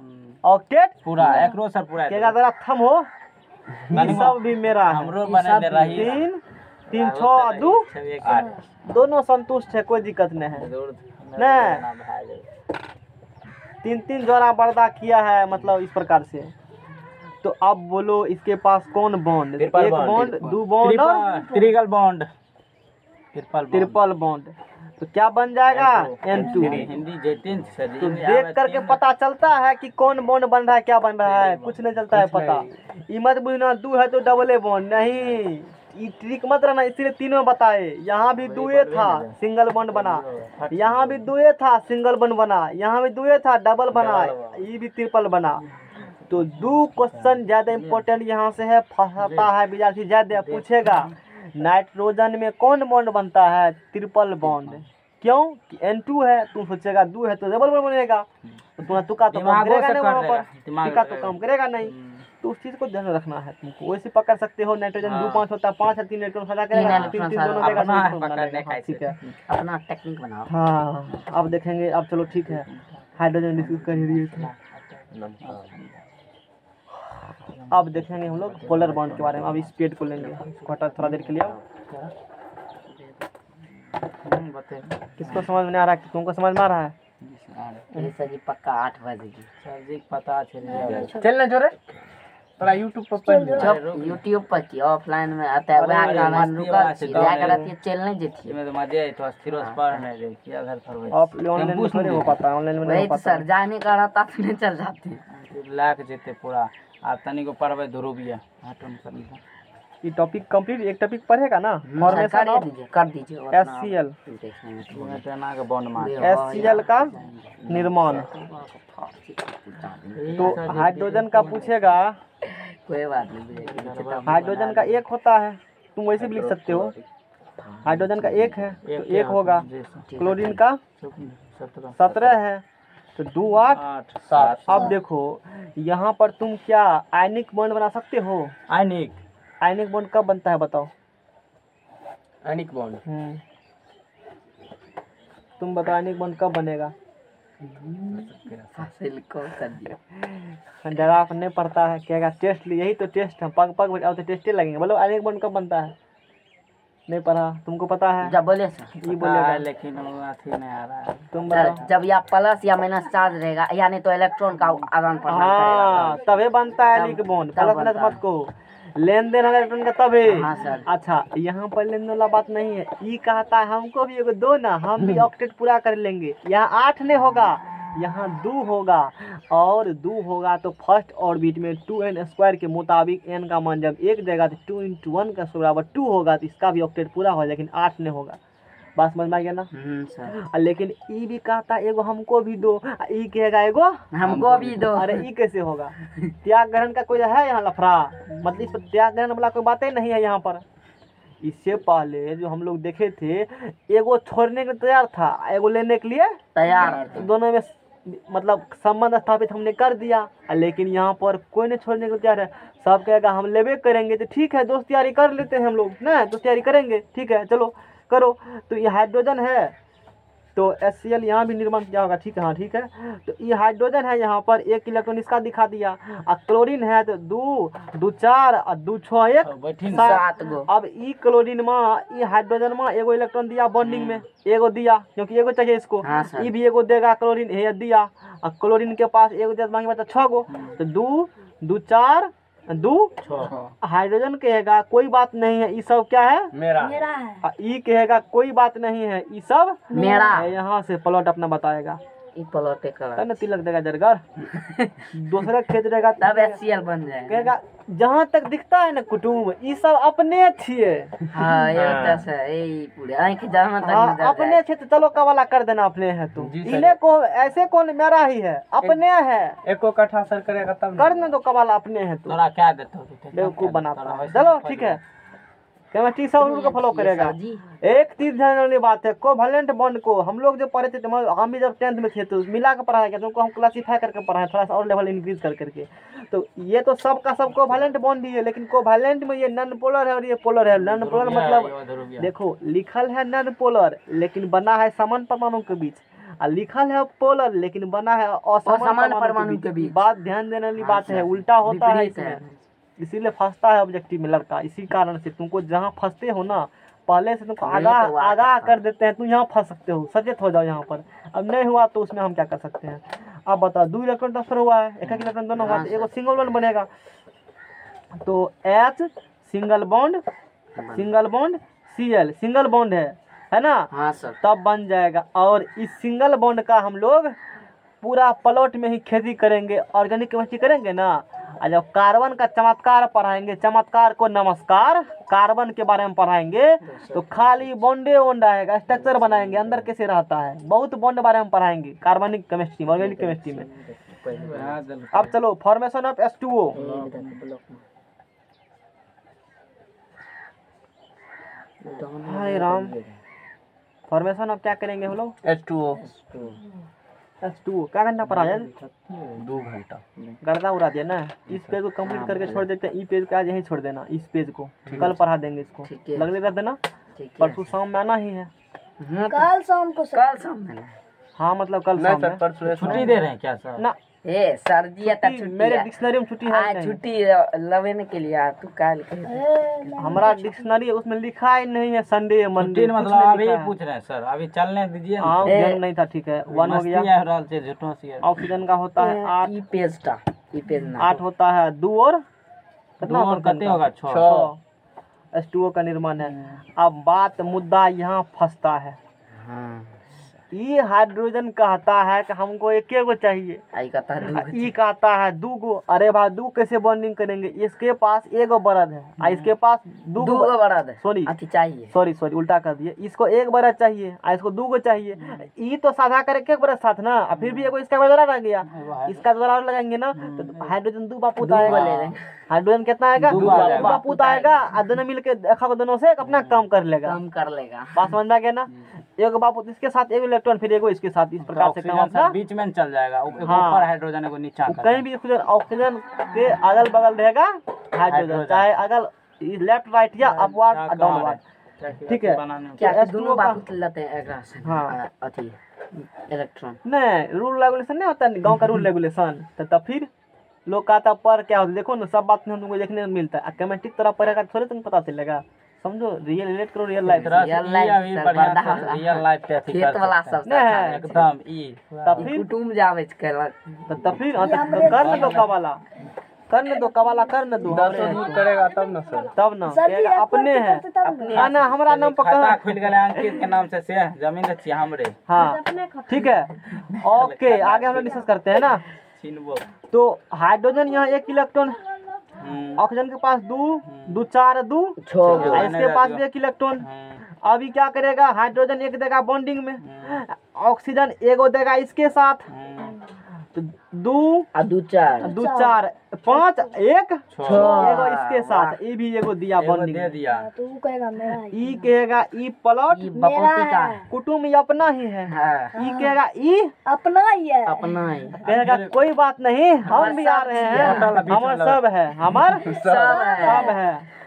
ऑक्टेट पूरा एकरो सर पूरा कहेगा जरा थम हो, ई सब भी मेरा है। हमरो बने दे रही 3 3 6 2 दोनों संतुष्ट है, कोई दिक्कत नहीं है। नहीं 3 3 जोड़ा पर्दा किया है, मतलब इस प्रकार से। तो अब बोलो इसके पास कौन बॉन्ड? एक ट्रिपल बॉन्ड, बॉन्ड, 2 बॉन्ड और ट्रिपल बॉन्ड, ट्रिपल बॉन्ड, तो क्या बन जाएगा? N2। हिंदी जैतिन सर जी, तो देख करके पता चलता है कि कौन बॉन्ड बन रहा है, क्या बन रहा है, कुछ नहीं चलता है पता। ये मत बुझना 2 है तो डबल बॉन्ड नहीं, ये ट्रिक मत रहना, इसलिए तीनों बताए। यहाँ भी 2 था, सिंगल बॉन्ड बना, यहाँ भी 2 था, सिंगल बॉन्ड बना, यहाँ भी 2 था, डबल बना, ये भी ट्रिपल बना। तो 2 क्वेश्चन ज्यादा इम्पोर्टेंट यहाँ से है, फंसाता है विद्यार्थी, ज्यादा पूछेगा नाइट्रोजन में कौन बॉन्ड बनता है? Triple bond. क्यों कि N2 है, तुम सोचेगा 2 है तो डबल बॉन्ड बनेगा, तो तुम्हारा तुक्का तो काम करेगा नहीं, वहाँ पर तुक्का तो काम करेगा नहीं। तो उस चीज को ध्यान रखना है तुमको। वैसे पकड़ सकते हो नाइट्रोजन 2 5 होता है, 5 है 3 इलेक्ट्रॉन साझा करेगा, 3 3 दोनों देगा, अपना इलेक्ट्रॉन बना पकड़ने देगा। हाँ, ठीक है। अपना टेक्निक बनाओ। हाँ अब देखेंगे, अब चलो ठीक है, हाइड्रोजन डिस्कस कर ही दिए थे। अब देखेंगे हम लोग पोलर बॉन्ड के बारे में। अब इस पेड को लेंगे, इसको हटा थोड़ा देर के लिए। किसको समझ में नहीं आ रहा है? तुमको समझ में आ रहा है? ये सर जी पक्का 8 बजेगी। सर जी पता चल चलना जोरे तोरा यूट्यूब पर पढ़ ले। जब यूट्यूब पर की ऑफलाइन में आता है वह कारण रुकल छी जाकर रहती चल नहीं जेती। इसमें तो मजे आई तो अस्थिर पर नहीं रे किया घर पर आप ऑनलाइन में थोड़ी हो पाता है, ऑनलाइन में नहीं वही हो तो पाता सर जाने का रहता तो नहीं चल जाती। लाख जेते पूरा आ तनी को पढ़वे ध्रुविया हटन कर ली। ये टॉपिक कंप्लीट, एक टॉपिक पढ़ेगा ना, सर फॉर्मेशन ऑफ कर दीजिए उतना HCl। देखने में तो मैं टेना के बॉन्ड मार HCl का निर्माण। तो हाइड्रोजन का पूछेगा, कोई बात नहीं। हाइड्रोजन का 1 होता है, तुम वैसे भी लिख सकते हो, हाइड्रोजन का 1 है तो 1 होगा। क्लोरीन का 17 है तो 2 8 7। अब देखो यहाँ पर तुम क्या आयनिक बॉन्ड बना सकते हो? आयनिक बॉन्ड कब बनता है बताओ? आयनिक बॉन्ड तुम बताओ आयनिक बॉन्ड कब बनेगा? हासिल को कर दिया। जरा आप नहीं पढ़ता है, कहेगा टेस्ट, यही तो टेस्ट है, पग पग अब तो टेस्टे लगेंगे। बोलो आयनिक बॉन्ड कब बनता है? नहीं पढ़ा, तुमको पता है? जब बोले सर ये बोलेगा, लेकिन वो अथी नहीं आ रहा है। तुम सर बताओ। जब या प्लस या माइनस चार्ज रहेगा यानी तो इलेक्ट्रॉन का आदान प्रदान हाँ करेगा तभी बनता है आयनिक बॉन्ड, तब प्लस बनता माइनस मत को, लेन देन होगा इलेक्ट्रॉन का तभी। हाँ सर। अच्छा यहाँ पर लेन देन वाला बात नहीं है, ई कहता है हमको भी एगो दो ना, हम भी ऑक्टेट पूरा कर लेंगे। यहाँ 8 नहीं होगा, यहाँ 2 होगा, और 2 होगा तो फर्स्ट ऑर्बिट में 2n² के मुताबिक n का मान जब 1 देगा तो 2 × 1 का बराबर 2 होगा, तो इसका भी ऑक्टेट पूरा हो, लेकिन 8 नहीं होगा। बात समझ में आ गया ना? सर लेकिन ई भी कहता है एगो हमको भी दो, ई कहेगा एगो हमको भी दो। अरे ई कैसे होगा? त्याग ग्रहण का कोई है यहाँ लफड़ा? मतलब इस पर त्याग ग्रहण वाला कोई बातें नहीं है यहाँ पर। इससे पहले जो हम लोग देखे थे, एगो छोड़ने के लिए तैयार था, एगो लेने के लिए तैयार। दोनों में मतलब संबंध स्थापित हमने कर दिया, लेकिन यहाँ पर कोई नहीं छोड़ने के लिए तैयार है। सब कहेगा हम लेवे करेंगे, तो ठीक है दोस्त तैयारी कर लेते हैं हम लोग ना, दोस्त तैयारी करेंगे, ठीक है चलो करो। तो ये हाइड्रोजन है तो HCl यहाँ भी निर्माण किया होगा, ठीक है हाँ ठीक है। तो ये हाइड्रोजन है, यहाँ पर 1 इलेक्ट्रॉन इसका दिखा दिया, और क्लोरीन है तो 2 2 4 और 2 6 1 7 गो। अब ई क्लोरीन में ई हाइड्रोजन में एगो इलेक्ट्रॉन दिया बॉन्डिंग में, एगो दिया क्योंकि एगो चाहिए इसको। हाँ सर। ई भी एगो देगा क्लोरीन, ये दिया, और क्लोरीन के पास एगो दिया, बाकी बचा 6 गो। तो 2 2 4 दू हाइड्रोजन कहेगा कोई बात नहीं है, ये सब क्या है मेरा मेरा है। ई कहेगा कोई बात नहीं है, ये सब मेरा यहाँ से प्लॉट अपना बताएगा, ई प्लॉट कर तब ना तिलक देगा जरगर दूसरे खेत रहेगा तब एचसीएल बन जाएगा। कहेगा जहाँ तक दिखता है ना कुटुम्ब ई सब अपने छिए। हाँ ये होता है यही पूरे आंख जहाँ तक हाँ नजर अपने जाए। छे तो चलो कवाला कर देना अपने है तुम, जी सर। इन्हें को ऐसे कौन मेरा ही है अपने है, एको कट्ठा सर करेगा तब कर न दो कवाला अपने है तुम, तोरा क्या देते हो बेवकूफ बनाता है। चलो ठीक है केमिस्ट्री सब रूल को फॉलो करेगा। जी एक चीज ध्यान वाली बात है, कोवैलेंट बॉन्ड को हम लोग जब पढ़े थे हम भी जब 10th में थे तो मिला के पढ़ाया गया, तुमको हम क्लासीफाई करके पढ़ाए थोड़ा सा और लेवल इंक्रीज कर करके। तो ये तो सबका सब कोवैलेंट बॉन्ड ही है, लेकिन कोवैलेंट में ये नॉन पोलर है और ये पोलर है। नॉन पोलर मतलब देखो लिखल है नॉन पोलर लेकिन बना है समान परमाणु के बीच, और लिखल है पोलर लेकिन बना है असमान परमाणु के बीच। बात ध्यान देने वाली बात है, उल्टा होता है विपरीत है। इसमें, इसीलिए फंसता है ऑब्जेक्टिव में लड़का। इसी कारण से तुमको जहाँ फंसते हो ना पहले से तुमको आगाह कर देते हैं, तुम यहाँ फंस सकते हो, सचेत हो जाओ यहाँ पर। अब नहीं हुआ तो उसमें हम क्या कर सकते हैं। अब बताओ 2 इलेक्ट्रॉन ट्रांसफर हुआ है, एक इलेक्ट्रॉन दोनों हुआ, तो एगो सिंगल बॉन्ड बनेगा, तो H single bond Cl single bond है ना, हाँ सर। तब बन जाएगा। और इस सिंगल बॉन्ड का हम लोग पूरा प्लॉट में ही खेती करेंगे, ऑर्गेनिक केमिस्ट्री करेंगे ना। और जब कार्बन का चमत्कार पढ़ाएंगे, चमत्कार को नमस्कार, कार्बन के बारे में पढ़ाएंगे तो खाली बॉन्डे बॉन्ड आएगा, स्ट्रक्चर बनाएंगे अंदर कैसे रहता है, बहुत बॉन्ड बारे में पढ़ाएंगे कार्बनिक केमिस्ट्री में, ऑर्गेनिक केमिस्ट्री में। अब चलो formation of H2O। Hi Ram, formation of क्या करेंगे हम लोग H2O H2O क्या करना पड़ा यार, 2 घंटा गर्दा उड़ा दिया ना। इस पेज को कंप्लीट करके छोड़ देते हैं, ई पेज को आज यहीं छोड़ देना, इस पेज को कल पढ़ा देंगे इसको, ठीक है। लगने कर देना, ठीक है। परसों शाम में आना ही है। कल शाम को सर। कल सामने हाँ मतलब कल नहीं शाम सर में परसों छुट्टी दे रहे हैं क्या सर? ना, ए सर जी आता छुट्टी छुट्टी मेरे है। डिक्शनरी में छुट्टी है आज नहीं। छुट्टी लवेने के लिए तू काल के हमारा डिक्शनरी उसमें लिखा ही नहीं है संडे मंडे, छुट्टी मतलब अभी पूछ रहे हैं सर, अभी चलने दीजिए ना। हाँ जन्म नहीं था, ठीक है 1 हो गया। मस्ती आ रहल छै झूठों से। ऑक्सीजन का होता है 8, ई पेज टा ई पेज ना 8 होता है 2 और कितना और कते होगा 6? 6 H2O का निर्माण है। अब बात मुद्दा यहाँ फंसता है, हां ये हाइड्रोजन कहता है कि हमको एक गो चाहिए, आई कहता है ई कहता है 2 गो। अरे भाई 2 कैसे बॉन्डिंग करेंगे, इसके पास एगो बरद है और इसके पास 2 दू गो, गो बड़ा दे सॉरी अति चाहिए। सॉरी उल्टा कर दिए, इसको एक बरद चाहिए और इसको 2 गो चाहिए। ई तो साझा करके एक बरद साथ ना, और फिर भी एगो इसका बरद रह गया, इसका बरद और लगाएंगे ना तो हाइड्रोजन 2 बापूत ले आएगा। लेंगे। हाइड्रोजन कितना आएगा, दू आ जाएगा। बापूत आएगा, और दोनों मिलके देखा दोनों से अपना काम कर लेगा। कम कर लेगा। बात समझ में आ गया ना, एगो बापूत इसके साथ एगो इलेक्ट्रॉन फिर एगो इसके साथ, इस प्रकार से काम ऑक्सीजन अपना सर बीच में चल जाएगा, ऊपर हाँ। हाइड्रोजन को नीचा कर कहीं भी ऑक्सीजन के अगल बगल रहेगा हाइड्रोजन, चाहे अगल लेफ्ट राइट या अपवर्ड डाउनवर्ड, ठीक है। क्या तो दोनों H2O का बात लेते हैं एकरा से हाँ। अति इलेक्ट्रॉन नहीं रूल रेगुलेशन नहीं होता गांव का रूल रेगुलेशन, तो तब फिर लोग कहता पर क्या होता है, देखो ना सब बात तुमको देखने को मिलता है। केमिस्ट्री तरह पढ़ेगा थोड़े तुमको पता चलेगा, समझो रियल रिलेट करो real life. Real life sir, बड़ा वाला। रियल लाइफ पे अथी खेत कर वाला सकते हैं। सब नहीं एकदम ई तब फिर कुटुम जावे केला तब फिर हाँ, तो कर न दो कवाला, कर न दो कवाला, कर न दो 10 दूर करेगा तब ना सर। तब ना सर जी कहेगा अपने हैं अपने हाँ ना, हमारा नाम पर खाता कहाँ खुल गेले अंकित के नाम से जमीन दे छियै हमरे हाँ ठीक है। ओके आगे हम लोग डिस्कस करते हैं ना। चिन्हबो। तो हाइड्रोजन यहाँ 1 इलेक्ट्रॉन, ऑक्सीजन के पास 2 4 2 और इसके पास भी 1 इलेक्ट्रॉन। अभी क्या करेगा, हाइड्रोजन 1 देगा बॉन्डिंग में, ऑक्सीजन एगो देगा इसके साथ, तो 2 दू चार 2 4 5 1 छह। एगो इसके साथ, ये भी एगो दिया एगो बॉन्डिंग दे में। दिया। तो वो कहेगा मेरा है। ई कहेगा ई प्लॉट ई बपोती का है। कुटुम्ब ये अपना ही है। हाँ ई कहेगा ई अपना ही है। अपना ही कहेगा कोई बात नहीं, हम भी आ रहे हैं, हमार सब है, हमार सब है।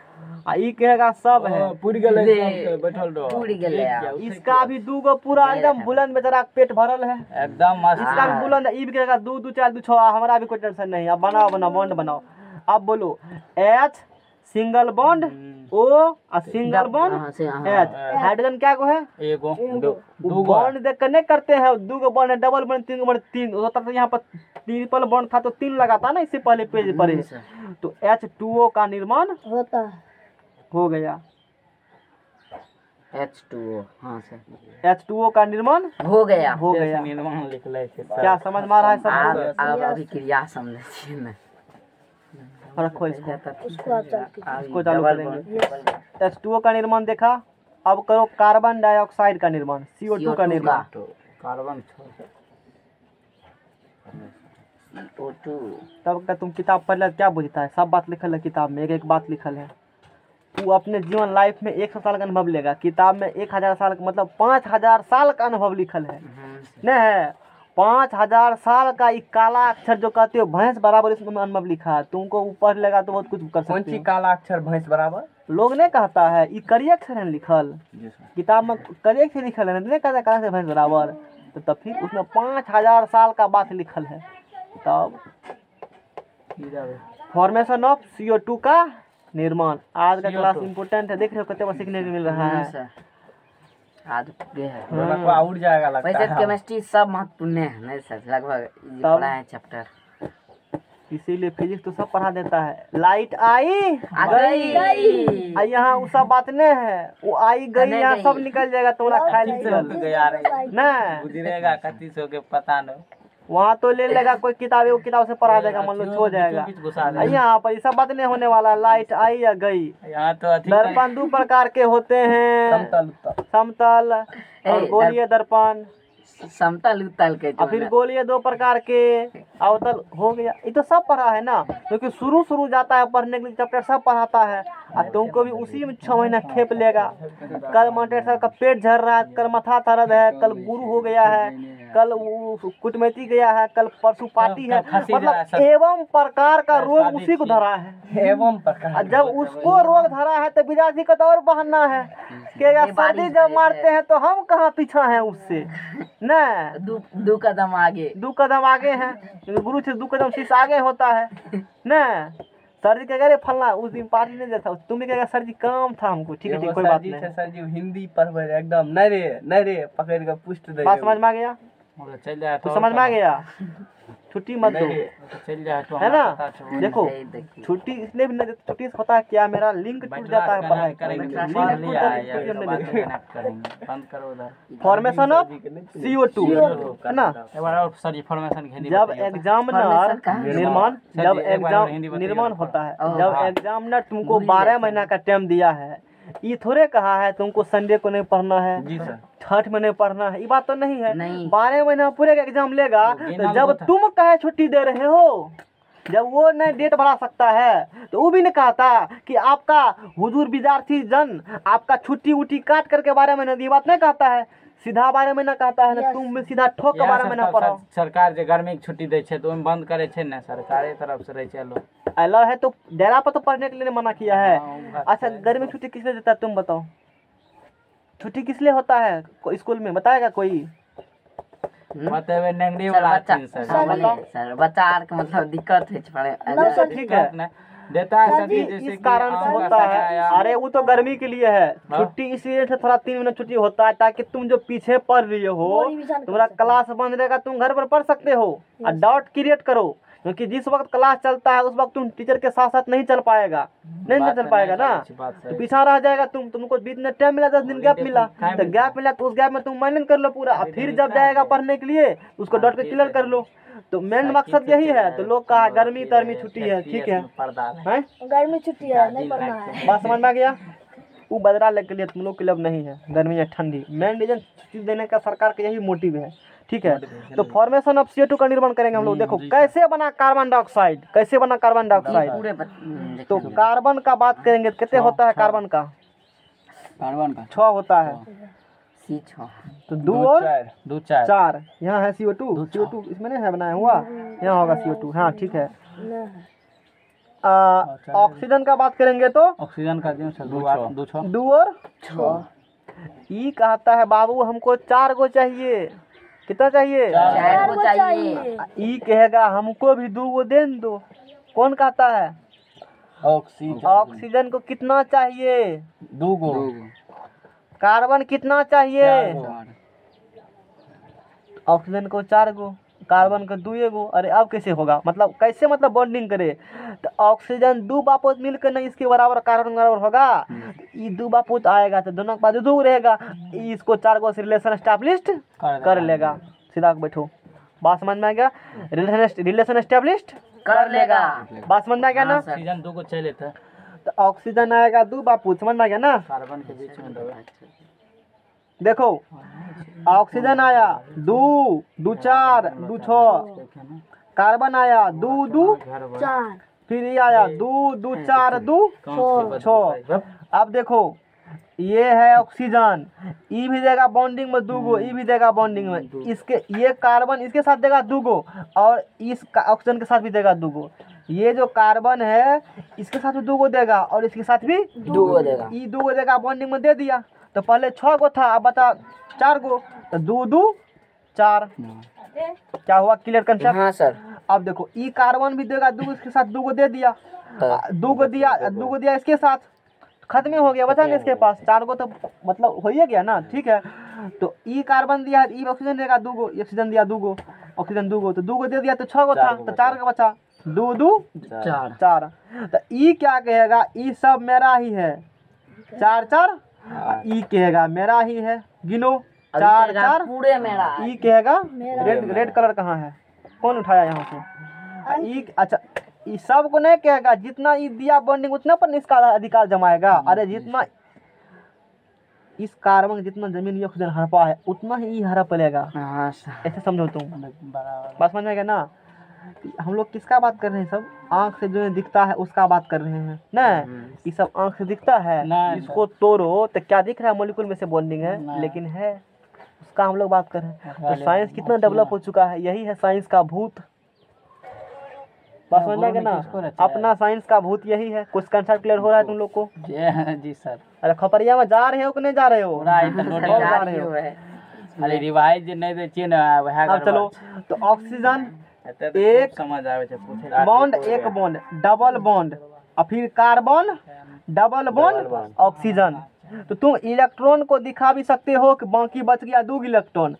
आ ई कहेगा सब है। पूरी गेले ले, बैठल रहो। पूरी गेले यार। इसका भी 2 गो पूरा एकदम बुलंद बेचारा पेट भरल है, एकदम मस्त। इसका भी बुलंद है। ई भी कहेगा 2 2 4 2 6, हमारा भी कोई टेंशन नहीं। अब बनाओ बॉन्ड बनाओ। अब बोलो H सिंगल बॉन्ड ओ और सिंगल बॉन्ड हाँ से हाँ एच। हाइड्रोजन क्या को है? एगो वो बॉन्ड देख कर नहीं करते हैं, 2 गो बॉन्ड है, डबल बॉन्ड 3 गो बॉन्ड 3 होता था, यहाँ पर ट्रिपल बॉन्ड था तो 3 लगाता ना इससे पहले पेज पर। तो H2O का निर्माण होता है। हो गया। H2O हाँ सर H2O का निर्माण हो गया। हो गया। निर्माण लिख ले थे सर। क्या समझ में आ रहा है सबको? आप अभी क्रिया समझे छिए ना। रखो इसको, उसको आप चल के इसको चालू करेंगे। H2O का निर्माण देखा, अब करो कार्बन डाइऑक्साइड का निर्माण, CO2 का निर्माण। कार्बन O2 तब का तुम किताब पढ़ क्या बुझता है? सब बात लिखल है किताब में, एक एक बात लिखल है। वो अपने जीवन लाइफ में 100 साल का अनुभव लेगा, किताब में 1000 साल का मतलब 5000 साल का अनुभव लिखल है नहीं है। 5000 साल का ये काला अक्षर जो कहते हो भैंस बराबर इसमें अनुभव लिखा है। तुमको ऊपर लेगा तो बहुत कुछ कर कौन सकते सी हो। काला अक्षर भैंस बराबर? लोग नहीं कहता है ये करिया अक्षर है लिखल, किताब में करिया अक्षर लिखल है, नहीं कहता काला से भैंस बराबर। तो तब फिर उसमें 5000 साल का बात लिखल है। तब फॉर्मेशन ऑफ CO2 का निर्माण। आज का क्लास इम्पोर्टेंट है, देख रहे हो कितने बार सीखने को मिल रहा है। आज ये है लगभग उड़ जाएगा लगता वैसे है। केमिस्ट्री सब महत्वपूर्ण है नहीं सर, लगभग ये तब- पढ़ा है चैप्टर। इसीलिए फिजिक्स तो सब पढ़ा देता है। लाइट आई आ गई आ यहाँ वो सब बात नहीं है, वो आई गई नहीं यहाँ गई। सब निकल जाएगा, तुम्हारा खाली निकल गया रे ना। गुजरेगा कति सो के पता न वहाँ तो ले लेगा कोई किताब, वो किताब से पढ़ा देगा, मान लो छो जाएगा। घुसा दे। यहाँ पर ये सब बात नहीं होने वाला। लाइट आई या गई। यहाँ तो अथी दर्पण 2 प्रकार के होते हैं, समतल उत्तल। समतल और ए, गोलीय दर्पण। समतल उत्तल के और फिर गोलीय 2 प्रकार के, अवतल हो गया। ये तो सब पढ़ा है ना, क्योंकि शुरू जाता है पढ़ने के लिए चैप्टर सब पढ़ाता है। और तुमको भी उसी में 6 महीना खेप लेगा। कल मास्टर साहब का पेट झड़ रहा है, कल माथा दर्द है, कल गुरु हो गया है, कल वो कुटमैती गया है, कल परसों पार्टी है। खांसी जा रहा है, मतलब सब। एवं प्रकार का रोग उसी को धरा है। एवं प्रकार। और जब उसको रोग धरा है तो विद्यार्थी को तो और बहाना है कि अगर सर्दी जब मारते हैं तो हम कहाँ पीछा हैं उससे न। दो कदम आगे 2 कदम आगे हैं, क्योंकि गुरु से 2 कदम शीश आगे होता है न। सर जी कह रहे फलना उस दिन पार्टी नहीं देता, तुम भी कहेगा सर जी काम था हमको। ठीक है, कोई बात नहीं। सर जी हिंदी पढ़वे एकदम नहीं रे पकड़ के पुष्ट दे। बात समझ में आ गया? चल जाए तो समझ में आ गया। छुट्टी मत दो, चल जाए तो है ना। पता चल। देखो छुट्टी इसलिए भी नहीं देते, छुट्टी से होता है क्या, मेरा लिंक टूट जाता है पढ़ाई का। करेंगे लिंक पढ़ टूट लिया जाता है है, यार, इसलिए तो हमने बाद नहीं में देखा। connect करेंगे। बंद करो उधर। फॉर्मेशन ऑफ CO2 है ना। एक बार और सर इन्फॉर्मेशन हिंदी जब बताइए तो। एग्जामिनर फॉर्मेशन कहाँ है? निर्माण, सर जब जी, एक बार और हिंदी एग्जाम बताइए निर्माण ना। होता है, हाँ। जब एग्जामिनर तुमको 12 महीना का टाइम दिया है, ये थोड़े कहा है तुमको संडे को नहीं पढ़ना है, जी सर। छठ में नहीं पढ़ना है, ये बात तो नहीं है। नहीं। 12 महीना पूरे का एग्जाम लेगा, तो गिना जब होता है। तुम कहे छुट्टी दे रहे हो, जब वो नहीं डेट बढ़ा सकता है, तो वो भी नहीं कहता कि आपका हुजूर विद्यार्थी जन आपका छुट्टी उट्टी काट करके 12 महीना दी, बात नहीं कहता है। सीधा 12 महीना कहता है ना, तुम सीधा ठोक के 12 महीना पढ़ो। सरकार जे गर्मी के छुट्टी दै छै तो ओहिमे बंद करे छै ने, सरकारे तरफ से रहे छै लोग। अलाउ है तो डेरा पर तो पढ़ने के लिए मना किया है। हाँ, वो बात अच्छा, तो है। गर्मी छुट्टी किस लिए देता है तुम बताओ? छुट्टी किस लिए होता है स्कूल में, बताएगा कोई? बतेबे नेंगरी सर वाला बच्चा आदमी सर। हाँ, बोले, बताओ। सर बच्चा आर के मतलब दिक्कत है पढ़े। मतलब सर ठीक है, ने देता है सर जी, इस जैसे कि कारण से आम का होता है। सजाया। अरे वो तो गर्मी के लिए है, हाँ। छुट्टी इसलिए से थोड़ा 3 महीना छुट्टी होता है, ताकि तुम जो पीछे पढ़ रही हो, वो रिवीजन कर तुम्हारा सको। क्लास बंद रहेगा, तुम घर पर पढ़ सकते हो और डाउट क्रिएट करो। क्योंकि जिस वक्त क्लास चलता है उस वक्त तुम टीचर के साथ साथ नहीं चल पाएगा, नहीं बात चल तो पाएगा नहीं ना, सही, बात तो सही। पीछा रह जाएगा तुमको बीच में टाइम मिला, 10 दिन गैप मिला, टाइम तो मिलता गैप मिला तो उस गैप में तुम मेहनत कर लो पूरा, और फिर जब जाएगा पढ़ने के लिए उसको डॉट के क्लियर कर लो। तो मेन मकसद यही है। तो लोग कहा गर्मी तरमी छुट्टी है, ठीक है, हैं? गर्मी छुट्टी है, नहीं पढ़ना है। बात समझ में आ गया? वो बदला लेके लिए तुम लोग के लिए अब नहीं है, गर्मी या ठंडी। मेन रीजन छुट्टी देने का सरकार का यही मोटिव है, ठीक है। तो फॉर्मेशन ऑफ CO2 का निर्माण करेंगे हम लोग। देखो कैसे बना कार्बन डाइऑक्साइड, कैसे बना कार्बन डाइऑक्साइड। पूरे तो कार्बन का बात करेंगे, कितने होता है कार्बन का? कार्बन का 6 होता है। C6 तो 2 और 2 4 4 यहाँ है CO2 इसमें नहीं है बनाया हुआ, यहाँ होगा CO2। हाँ ठीक है। नहीं। ऑक्सीजन का बात करेंगे तो ऑक्सीजन का दिन सर 2 6 2 और 6। ई कहता है बाबू हमको 4 गो चाहिए। कितना चाहिए? 4 को चाहिए। ई कहेगा हमको भी 2 गो दे दो। कौन कहता है? ऑक्सीजन को कितना चाहिए? 2 गो। कार्बन कितना चाहिए? ऑक्सीजन को 4 गो, कार्बन को 2 गो। अरे अब कैसे होगा? मतलब कैसे, मतलब बॉन्डिंग करे? तो ऑक्सीजन 2 बापोत मिलकर नहीं इसके बराबर कार्बन बराबर होगा। ये 2 बापोत आएगा तो दोनों के पास 2 रहेगा, इसको 4 गो से रिलेशन एस्टैब्लिश्ड कर लेगा। सीधा बैठो, बात समझ में आ गया? रिलेशन एस्टैब्लिश्ड कर लेगा। बात समझ में आ गया ना? ऑक्सीजन 2 को चले थे, तो ऑक्सीजन आएगा 2 बापोत, समझ में आ गया ना? कार्बन के बीच में दो। देखो ऑक्सीजन आया 2, 2 4, 2 6, कार्बन आया 2 2, 4 फिर ये आया 2 2 4 2 6। अब देखो ये है ऑक्सीजन, ई भी देगा बॉन्डिंग में 2 गो, ई भी देगा बॉन्डिंग में। इसके ये कार्बन इसके साथ देगा 2 गो और इस ऑक्सीजन के साथ भी देगा 2 गो। ये जो कार्बन है इसके साथ भी 2 गो देगा और इसके साथ भी 2 गो देगा। ई 2 गो देगा, बॉन्डिंग में दे दिया। तो पहले 6 गो था, अब बता 4 गो, तो 2 2 4। क्या हुआ? Clear concept? हाँ सर। अब देखो ई कार्बन भी देगा 2 गो, इसके साथ 2 गो दे दिया, 2 गो दिया, 2 गो दिया इसके साथ, खत्म ही हो गया, बचा नहीं इसके पास 4 गो, तो मतलब हो ही गया ना। ठीक है, तो ई कार्बन दिया, ई ऑक्सीजन देगा 2 गो, ऑक्सीजन दिया 2 गो, ऑक्सीजन 2 गो, तो 2 गो दे दिया, तो 6 गो था, तो 4 का बचा, 2 2 4। तो ई क्या कहेगा? ई सब मेरा ही है, 4 4। ई कहेगा मेरा ही है, गिनो 4 4 पूरे मेरा। ई कहेगा रेड कलर कहाँ है? कौन उठाया यहाँ से? ई अच्छा, ई सब को नहीं कहेगा, जितना ई दिया बॉन्डिंग उतना पर इसका अधिकार जमाएगा। अरे जितना इस कार्बन जितना जमीन ऑक्सीजन हड़पा है उतना ही ई हड़प लेगा। हाँ सर। ऐसे समझो तुम, बराबर। बात समझ में गया ना? हम लोग किसका बात कर रहे हैं? सब आंख से जो दिखता है उसका बात कर रहे हैं ना। ये सब आंख से दिखता है, नहीं, इसको तोड़ो तो क्या दिख रहा है? मॉलिक्यूल में से बॉन्डिंग है, नहीं। लेकिन है उसका हम लोग बात कर रहे हैं। तो पहले साइंस कितना डेवलप हो चुका है, यही है साइंस का भूत। बात समझ में गया ना? किसको रचाया? अपना साइंस का भूत यही है। कुछ कंसेप्ट क्लियर हो रहा है तुम लोग को? जी सर। अरे खपरिया में जा रहे हो कि नहीं जा रहे हो? पूरा इधर लोडिंग बहुत जा जा रहे हो। अरे रिवाइज नहीं दे चाहिए ना, वह अब चलो, तो ऑक्सीजन एक समझ आवे छे, पूछे बॉन्ड, एक बॉन्ड, डबल बॉन्ड, और फिर कार्बन, डबल बॉन्ड, ऑक्सीजन। तो तुम इलेक्ट्रॉन को दिखा भी सकते हो कि बाकी बच गया 2 इलेक्ट्रॉन।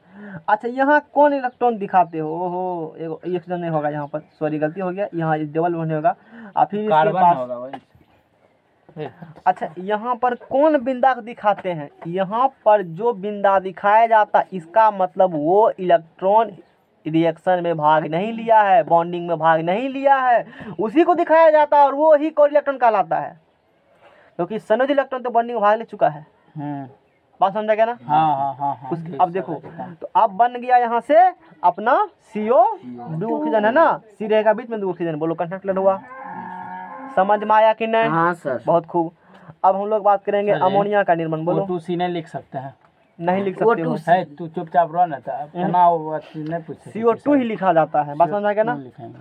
अच्छा यहाँ कौन इलेक्ट्रॉन दिखाते हो? ओहो, एगो ऑक्सीजन नहीं होगा यहाँ पर, सॉरी गलती हो गया, यहाँ डबल बॉन्ड होगा और फिर इसके कार्बन पास। होगा वही। अच्छा यहाँ पर कौन बिंदा दिखाते हैं? यहाँ पर जो बिंदा दिखाया जाता है इसका मतलब वो इलेक्ट्रॉन रिएक्शन में भाग नहीं लिया है, बॉन्डिंग में भाग नहीं लिया है, उसी को दिखाया जाता है और वो ही कोर इलेक्ट्रॉन कहलाता है, क्योंकि संयोजी इलेक्ट्रॉन तो बॉन्डिंग में भाग ले चुका है। बात समझा गया ना? हाँ। अब देखो, तो अब बन गया यहाँ से अपना CO 2 ऑक्सीजन है ना, C रहेगा बीच में 2 ऑक्सीजन। बोलो कंस्ट्रक्ट हुआ, समझ में आया कि नहीं? हाँ सर। बहुत खूब। अब हम लोग बात करेंगे अमोनिया का निर्माण। बोलो। O2C नहीं लिख सकते हैं? नहीं लिख सकते हो, है तू चुपचाप रह ना, ना वो नहीं पूछ। CO2 ही लिखा जाता है। बात समझ गया ना? लिखेंगे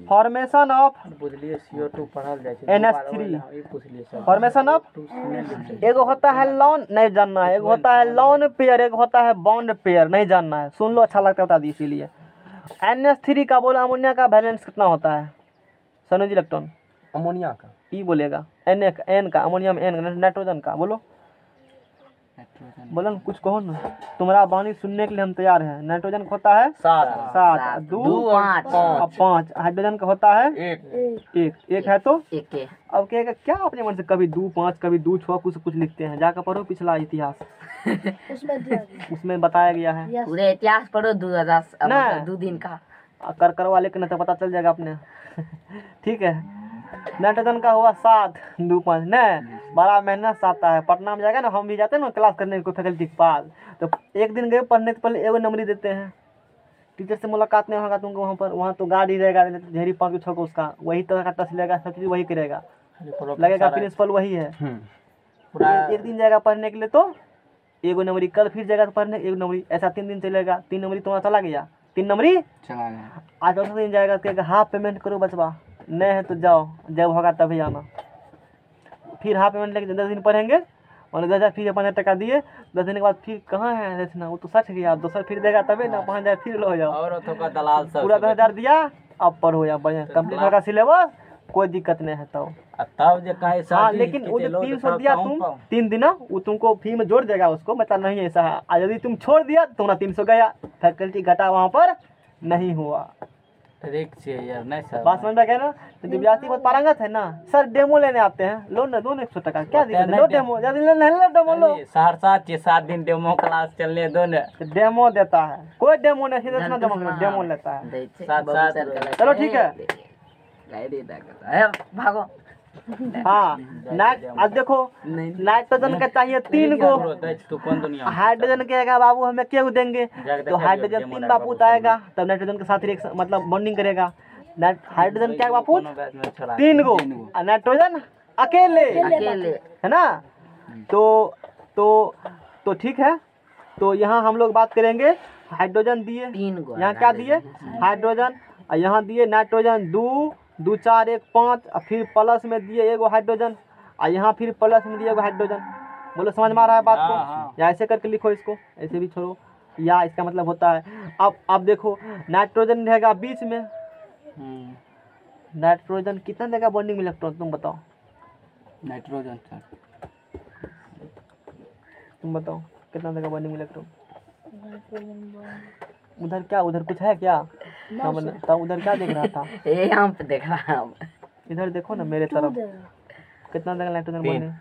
फॉर्मेशन ऑफ बुझलिए CO2 पढ़ल जाए छे, NH3 ये पूछ लिए सर। फॉर्मेशन ऑफ एगो होता है लॉन, नहीं जानना है, एगो होता है लॉन पेयर, एगो होता है बॉन्ड पेयर, नहीं जानना है, सुन लो अच्छा लगता है बता दी इसीलिए। NH3 का बोलो अमोनिया का वैलेंस कितना होता है? संयोजी इलेक्ट्रॉन अमोनिया का ई बोलेगा, N का, अमोनिया में N, नाइट्रोजन का। बोलो बोलो ना, कुछ कहो ना, तुम्हारा वाणी सुनने के लिए हम तैयार हैं। नाइट्रोजन का होता है 7, 2 और 5। हाइड्रोजन का होता है 1 है तो एक के। अब कहेगा क्या अपने मन से कभी 2 5 कभी 2 6 कुछ लिखते हैं? जाकर पढ़ो पिछला इतिहास, उसमें दिया गया। उसमें बताया गया है। यस। पूरे इतिहास पढ़ो 2000 ना। 2 दिन का। कर वाले के ना तो पता चल जाएगा अपने। ठीक है, नाइट्रोजन का हुआ 7 2 5 न, बड़ा मेहनत आता है। पटना में जाएगा ना, हम भी जाते हैं ना क्लास करने को फैकल्टी के पास, तो एक दिन गए पढ़ने से पहले एगो नंबरी देते हैं। टीचर से मुलाकात नहीं होगा तुमको वहाँ पर, वहाँ तो गाड़ी रहेगा झेरी 5 6 को, उसका वही तरह का टच लेगा, सब चीज़ वही करेगा, लगेगा प्रिंसिपल वही है। एक दिन जाएगा पढ़ने के लिए तो एगो नंबरी, कल फिर जाएगा तो पढ़ने एक नंबरी, ऐसा 3 दिन चलेगा। 3 नंबरी तुम्हारा चला गया, 3 नंबरी चला गया। आज चौथा दिन जाएगा तो कहेगा हाफ पेमेंट करो बचवा, नहीं है तो जाओ, जब होगा तभी आना। फिर हाफ पेमेंट लेके 10 दिन पढ़ेंगे और 10,000 फिर 5,000 टका दिए, 10 दिन के बाद फिर कहाँ है देखना, वो तो सच गया, दूसरा फिर देगा तभी ना, 5,000 फिर लो जाओ। और तो का दलाल सब पूरा 10,000 दिया अब पढ़ो या बढ़िया कंप्लीट होगा सिलेबस, कोई दिक्कत नहीं है। तो तब जो कहे हाँ, लेकिन वो जो 300 दिया तुम 3 दिन वो तुमको फी में जोड़ देगा उसको, मतलब नहीं ऐसा है। और यदि तुम छोड़ दिया तो तुम्हारा 300 गया, फैकल्टी घटा वहाँ पर नहीं हुआ। ठीक है यार, नहीं सर बात समझ में गया ना। तो दिव्यासी बहुत पारंगत है ना सर, डेमो लेने आते हैं, लो ना, दो ना 100 टका, क्या दिक्कत है, लो डेमो, यदि लेना है लो डेमो लो। सहरसा 7 दिन डेमो क्लास चलने दो ना, तो डेमो देता है, कोई डेमो नहीं, सीधा सीधा डेमो लेता है। चलो ठीक है। भागो। हाँ नाइट, अब देखो नाइट्रोजन का चाहिए 3 गो, तू कौन दुनिया में हाइड्रोजन के आएगा बाबू हमें क्यों देंगे, तो हाइड्रोजन 3 बापूत आएगा, तब नाइट्रोजन के साथ रिएक्शन मतलब बॉन्डिंग करेगा। हाइड्रोजन क्या बापूत 3 गो, और नाइट्रोजन अकेले है ना। तो ठीक है। तो यहाँ हम लोग बात करेंगे, हाइड्रोजन दिए 3 गो, यहाँ क्या दिए हाइड्रोजन, और यहाँ दिए नाइट्रोजन 2 4 1 5, और फिर प्लस में दिए एगो हाइड्रोजन, और यहाँ फिर प्लस में दिए एगो हाइड्रोजन। बोलो समझ में आ रहा है बात को, या ऐसे करके लिखो इसको, ऐसे भी छोड़ो, या इसका मतलब होता है अब देखो नाइट्रोजन रहेगा बीच में, नाइट्रोजन कितना देगा बॉन्डिंग में इलेक्ट्रॉन, तुम बताओ, नाइट्रोजन सर तुम बताओ कितना देगा बॉन्डिंग में इलेक्ट्रॉन। उधर क्या, उधर कुछ है क्या, तब उधर क्या देख रहा था, यहाँ पे देख रहा हूँ, इधर देखो ना मेरे तरफ, कितना देगा नाइट्रोजन बॉन्डिंग,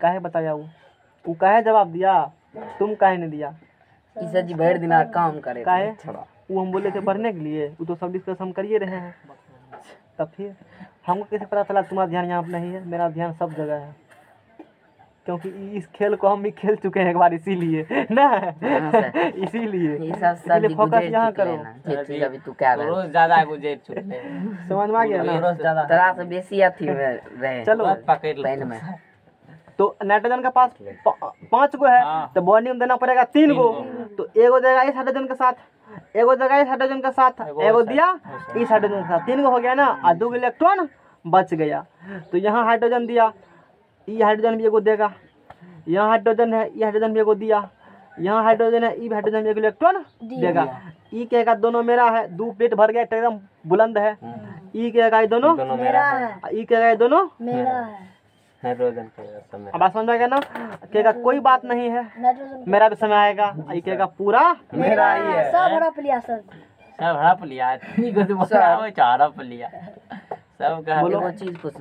काहे बताया वो काहे जवाब दिया, तुम काहे नहीं दिया, ईसा जी भर दिन काम करे काहे, वो हम बोले थे पढ़ने के लिए, वो तो सब डिस्कस हम करिए रहे हैं, तब फिर हमको कैसे पता चला तुम्हारा ध्यान यहाँ पर नहीं है, मेरा ध्यान सब जगह है, क्योंकि इस खेल को हम भी खेल चुके हैं एक बार, इसीलिए ना इसीलिए फोकस यहाँ करो। अभी तू क्या रहा रोज ज्यादा गुजर चुके समझ में आ गया ना, रोज ज्यादा तरह से बेसी अथी में रहे, चलो पकड़ पेन में। तो नाइट्रोजन का पास 5 गो है, तो बॉन्डिंग देना पड़ेगा 3 गो, तो एगो देगा इस हाइड्रोजन के साथ, एगो देगा इस हाइड्रोजन के साथ, एगो दिया इस हाइड्रोजन के साथ, 3 गो हो गया ना, और 2 इलेक्ट्रॉन बच गया। तो यहाँ हाइड्रोजन दिया, ई हाइड्रोजन भी एगो देगा, यहाँ हाइड्रोजन है, ई हाइड्रोजन भी एगो दिया, यहाँ हाइड्रोजन है, ई हाइड्रोजन भी एगो इलेक्ट्रॉन देगा। ई कहेगा दोनों मेरा है, 2 प्लेट भर गया, एकदम बुलंद है, ई कहेगा ये दोनों मेरा है, ई कहेगा ये दोनों मेरा है, हाइड्रोजन का समय अब बात समझ आ गया ना, कहेगा कोई बात नहीं है, नाइट्रोजन मेरा भी समय आएगा, ये कहेगा पूरा मेरा ही है, सब हड़प लिया सर, सब हड़प लिया, हड़प लिया सब का। बोलो। एगो चीज पूछ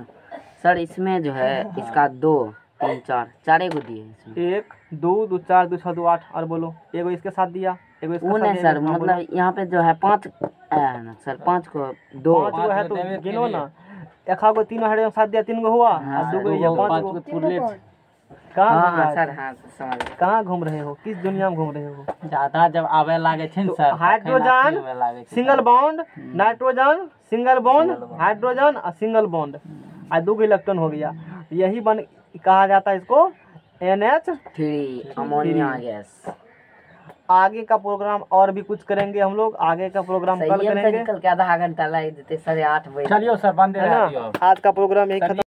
सर, इसमें जो है इसका 2 3 4 4 गो दिए हैं इसमें, 1 2 2 4 2 6 2 8, और बोलो एगो इसके साथ दिया, एगो इसके वो साथ नहीं दिया, सर, हाँ, बोलो। मतलब यहाँ पे जो है 5 है ना सर, 5 को 2 5 गो है तो गिनो ना, एक गो 3 हाइड्रोजन साथ दिया, 3 गो हुआ, हाँ, और 2 गो या 5 गो। हाँ कहाँ घूम हाँ रहा सर, है? हाँ समझ गए। कहाँ घूम रहे हो, किस दुनिया में घूम रहे हो। ज्यादा जब आवे लागे छे न तो sir, hydrogen single bond, nitrogen single bond, hydrogen और सिंगल बॉन्ड, और 2 इलेक्ट्रॉन हो गया, यही बन कहा जाता है इसको NH3 अमोनिया गैस। आगे का प्रोग्राम और भी कुछ करेंगे हम लोग, आगे का प्रोग्राम कल संयम से करेंगे, निकल के आधा घंटा लग देते, 8:30 बजे। चलियो सर, बंदे है रह दियो ना। आज का प्रोग्राम यही खत्म।